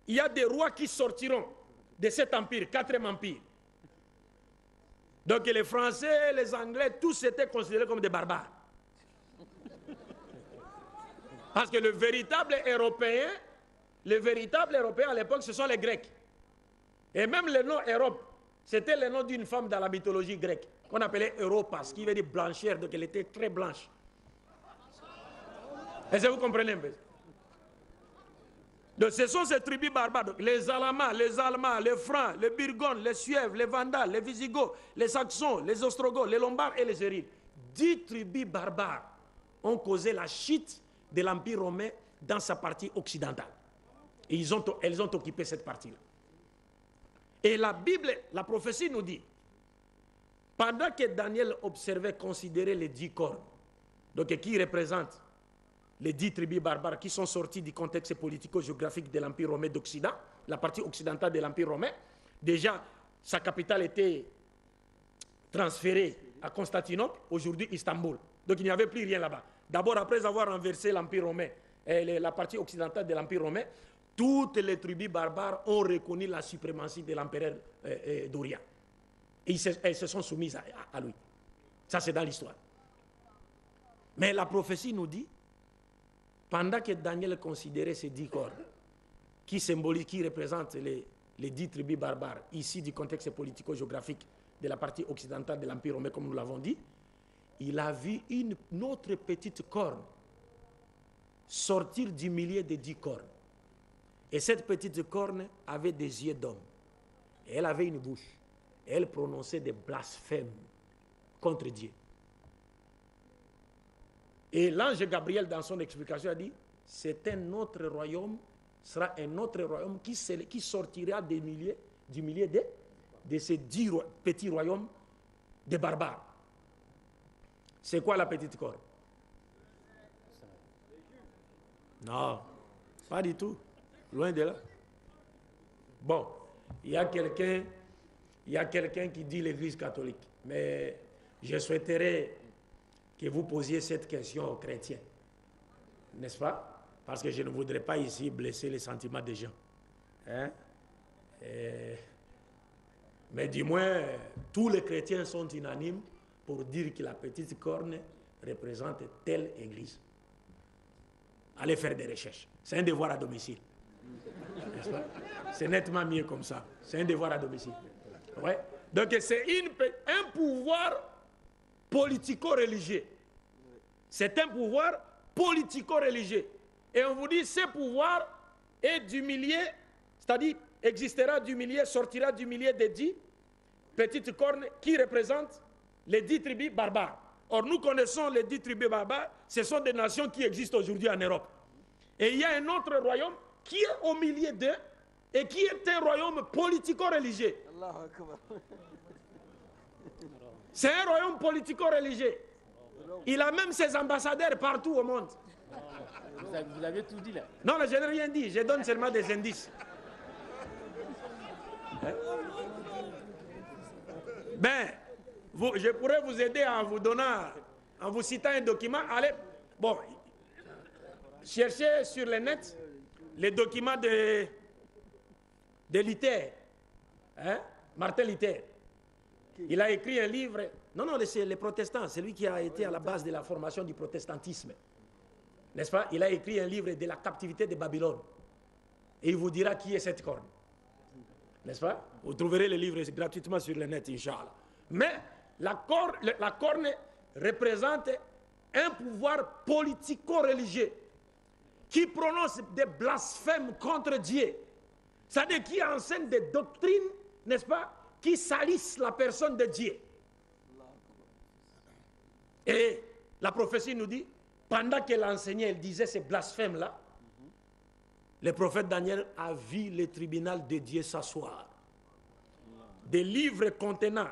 D: il y a des rois qui sortiront de cet empire, 4e empire. Donc les Français, les Anglais, tous étaient considérés comme des barbares. Parce que le véritable Européen à l'époque, ce sont les Grecs. Et même le nom Europe, c'était le nom d'une femme dans la mythologie grecque, qu'on appelait Europas, qui veut dire blanchère, donc elle était très blanche. Est-ce que vous comprenez un peu? Donc ce sont ces tribus barbares, donc, les Alamas, les Allemands, les Francs, les Burgondes, les Suèves, les Vandales, les Visigoths, les Saxons, les Ostrogoths, les Lombards et les Euryles. 10 tribus barbares ont causé la chute de l'Empire romain dans sa partie occidentale. Et elles ont occupé cette partie-là. Et la Bible, la prophétie nous dit, pendant que Daniel observait, considérait les 10 cornes, donc qui représentent les 10 tribus barbares qui sont sorties du contexte politico-géographique de l'Empire romain d'Occident, la partie occidentale de l'Empire romain, déjà sa capitale était transférée à Constantinople, aujourd'hui Istanbul. Donc il n'y avait plus rien là-bas. D'abord, après avoir renversé l'Empire romain, la partie occidentale de l'Empire romain, toutes les tribus barbares ont reconnu la suprématie de l'empereur d'Orient. Et elles se sont soumises à lui. Ça, c'est dans l'histoire. Mais la prophétie nous dit, pendant que Daniel considérait ces 10 corps, qui représentent les 10 tribus barbares, ici du contexte politico-géographique de la partie occidentale de l'Empire romain, comme nous l'avons dit, il a vu une autre petite corne sortir du milieu des 10 cornes. Et cette petite corne avait des yeux d'homme. Et elle avait une bouche. Et elle prononçait des blasphèmes contre Dieu. Et l'ange Gabriel, dans son explication, a dit, c'est un autre royaume, sera un autre royaume qui sortira du milieu de ces 10 petits royaumes des barbares. C'est quoi la petite corne? Non, pas du tout. Loin de là. Bon, il y a quelqu'un qui dit l'Église catholique, mais je souhaiterais que vous posiez cette question aux chrétiens, n'est-ce pas? Parce que je ne voudrais pas ici blesser les sentiments des gens. Hein? Mais du moins, tous les chrétiens sont unanimes pour dire que la petite corne représente telle église. Allez faire des recherches. C'est un devoir à domicile. N'est-ce pas? C'est nettement mieux comme ça. C'est un devoir à domicile. Ouais. Donc c'est un pouvoir politico-religieux. C'est un pouvoir politico-religieux. Et on vous dit, ce pouvoir est du milieu, c'est-à-dire existera du milieu, sortira du milieu des 10 petites cornes qui représentent les 10 tribus barbares. Or, nous connaissons les 10 tribus barbares, ce sont des nations qui existent aujourd'hui en Europe. Et il y a un autre royaume qui est au milieu d'eux et qui est un royaume politico-religieux. C'est un royaume politico-religieux. Il a même ses ambassadeurs partout au monde.
E: Vous avez tout dit là.
D: Non, je n'ai rien dit, je donne seulement des indices. Ben, je pourrais vous aider en vous donnant, en vous citant un document. Allez, bon, cherchez sur le net les documents de Luther, hein? Martin Luther. Il a écrit un livre. Non, c'est les protestants, c'est lui qui a été à la base de la formation du protestantisme. N'est-ce pas? Il a écrit un livre de la captivité de Babylone. Et il vous dira qui est cette corne. N'est-ce pas? Vous trouverez le livre gratuitement sur le net, Inch'Allah. Mais la corne représente un pouvoir politico-religieux qui prononce des blasphèmes contre Dieu. C'est-à-dire qui enseigne des doctrines, n'est-ce pas, qui salissent la personne de Dieu. Et la prophétie nous dit, pendant qu'elle enseignait, elle disait ces blasphèmes-là, le prophète Daniel a vu le tribunal de Dieu s'asseoir. Des livres contenant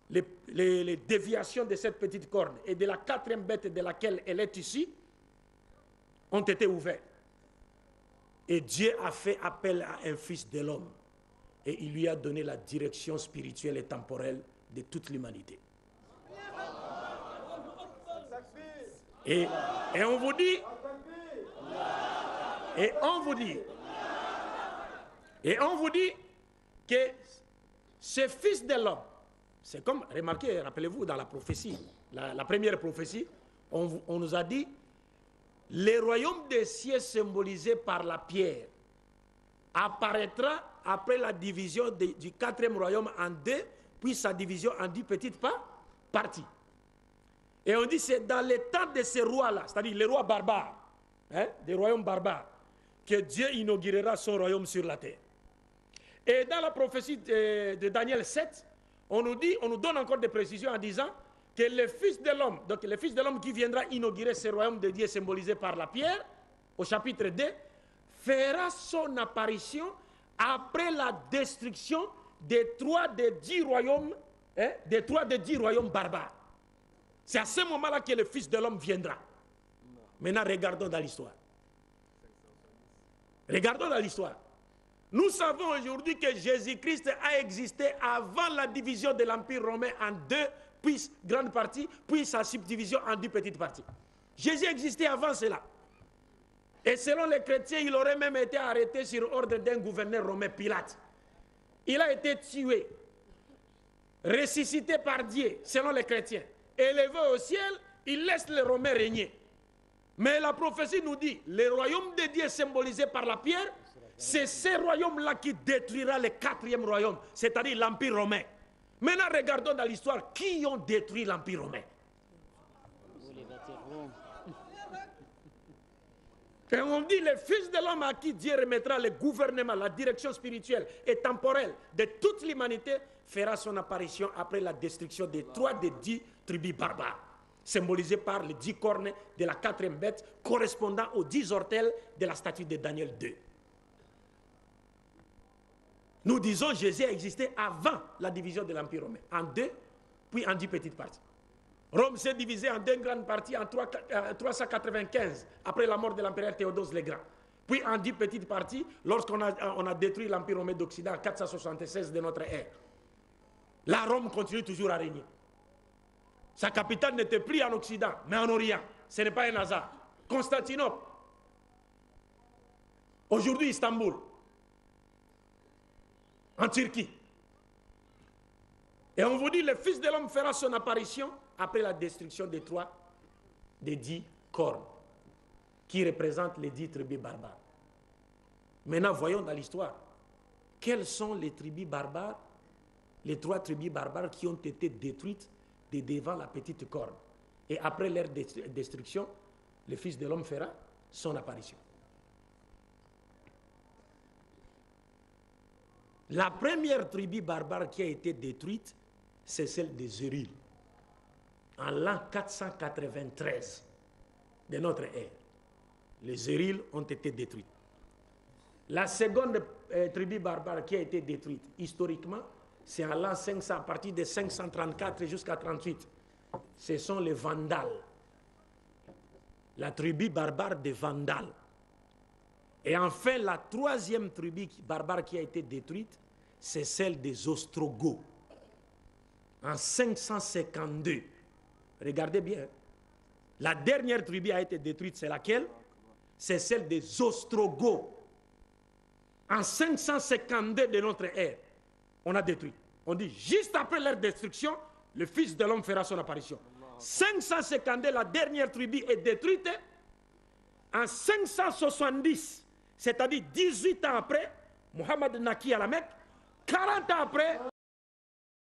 D: les déviations de cette petite corne et de la quatrième bête de laquelle elle est issue ont été ouverts. Et Dieu a fait appel à un fils de l'homme et il lui a donné la direction spirituelle et temporelle de toute l'humanité. Et on vous dit, que ce fils de l'homme, c'est comme, remarquez, rappelez-vous dans la prophétie, la première prophétie, on nous a dit, le royaume des cieux symbolisé par la pierre apparaîtra après la division du quatrième royaume en deux, puis sa division en 10 petites parties. Et on dit c'est dans le temps de ces rois-là, c'est-à-dire les rois barbares, hein, des royaumes barbares, que Dieu inaugurera son royaume sur la terre. Et dans la prophétie de Daniel 7, on nous donne encore des précisions en disant que le Fils de l'homme, donc le Fils de l'homme qui viendra inaugurer ce royaume de Dieu symbolisé par la pierre, au chapitre 2, fera son apparition après la destruction des 3 des 10 royaumes, hein, des 3 des 10 royaumes barbares. C'est à ce moment-là que le Fils de l'homme viendra. Maintenant, regardons dans l'histoire. Regardons dans l'histoire. Nous savons aujourd'hui que Jésus-Christ a existé avant la division de l'Empire romain en 2 puis grandes parties, puis sa subdivision en 10 petites parties. Jésus existait avant cela. Et selon les chrétiens, il aurait même été arrêté sur ordre d'un gouverneur romain, Pilate. Il a été tué, ressuscité par Dieu, selon les chrétiens. Élevé au ciel, il laisse les Romains régner. Mais la prophétie nous dit, le royaume de Dieu symbolisé par la pierre, c'est ce royaume-là qui détruira le 4e royaume, c'est-à-dire l'Empire romain. Maintenant, regardons dans l'histoire qui ont détruit l'Empire romain. Et on dit, le Fils de l'homme à qui Dieu remettra le gouvernement, la direction spirituelle et temporelle de toute l'humanité, fera son apparition après la destruction des 3 des 10 tribus barbares, symbolisées par les 10 cornes de la 4e bête, correspondant aux 10 ortels de la statue de Daniel 2. Nous disons que Jésus a existé avant la division de l'Empire romain, en 2, puis en 10 petites parties. Rome s'est divisée en 2 grandes parties en 395, après la mort de l'empereur Théodose le Grand. Puis en 10 petites parties, lorsqu'on a détruit l'Empire romain d'Occident en 476 de notre ère. La Rome continue toujours à régner. Sa capitale n'était plus en Occident, mais en Orient. Ce n'est pas un hasard. Constantinople. Aujourd'hui, Istanbul. En Turquie. Et on vous dit, le Fils de l'homme fera son apparition après la destruction des 3 des 10 cornes, qui représentent les 10 tribus barbares. Maintenant, voyons dans l'histoire. Quelles sont les tribus barbares, les 3 tribus barbares qui ont été détruites de devant la petite corne. Et après leur destruction, le Fils de l'homme fera son apparition. La première tribu barbare qui a été détruite, c'est celle des Zéril, en l'an 493 de notre ère. Les Zéril ont été détruits. La seconde tribu barbare qui a été détruite, historiquement, c'est en l'an 500, à partir de 534 jusqu'à 38. Ce sont les Vandales, la tribu barbare des Vandales. Et enfin, la troisième tribu barbare qui a été détruite, c'est celle des Ostrogoths. En 552. Regardez bien. La dernière tribu a été détruite, c'est laquelle? C'est celle des Ostrogoths. En 552 de notre ère, on a détruit. On dit, juste après leur destruction, le Fils de l'homme fera son apparition. 552, la dernière tribu est détruite. En 570, c'est-à-dire 18 ans après, Mohammed naquit à la Mecque. 40 ans après,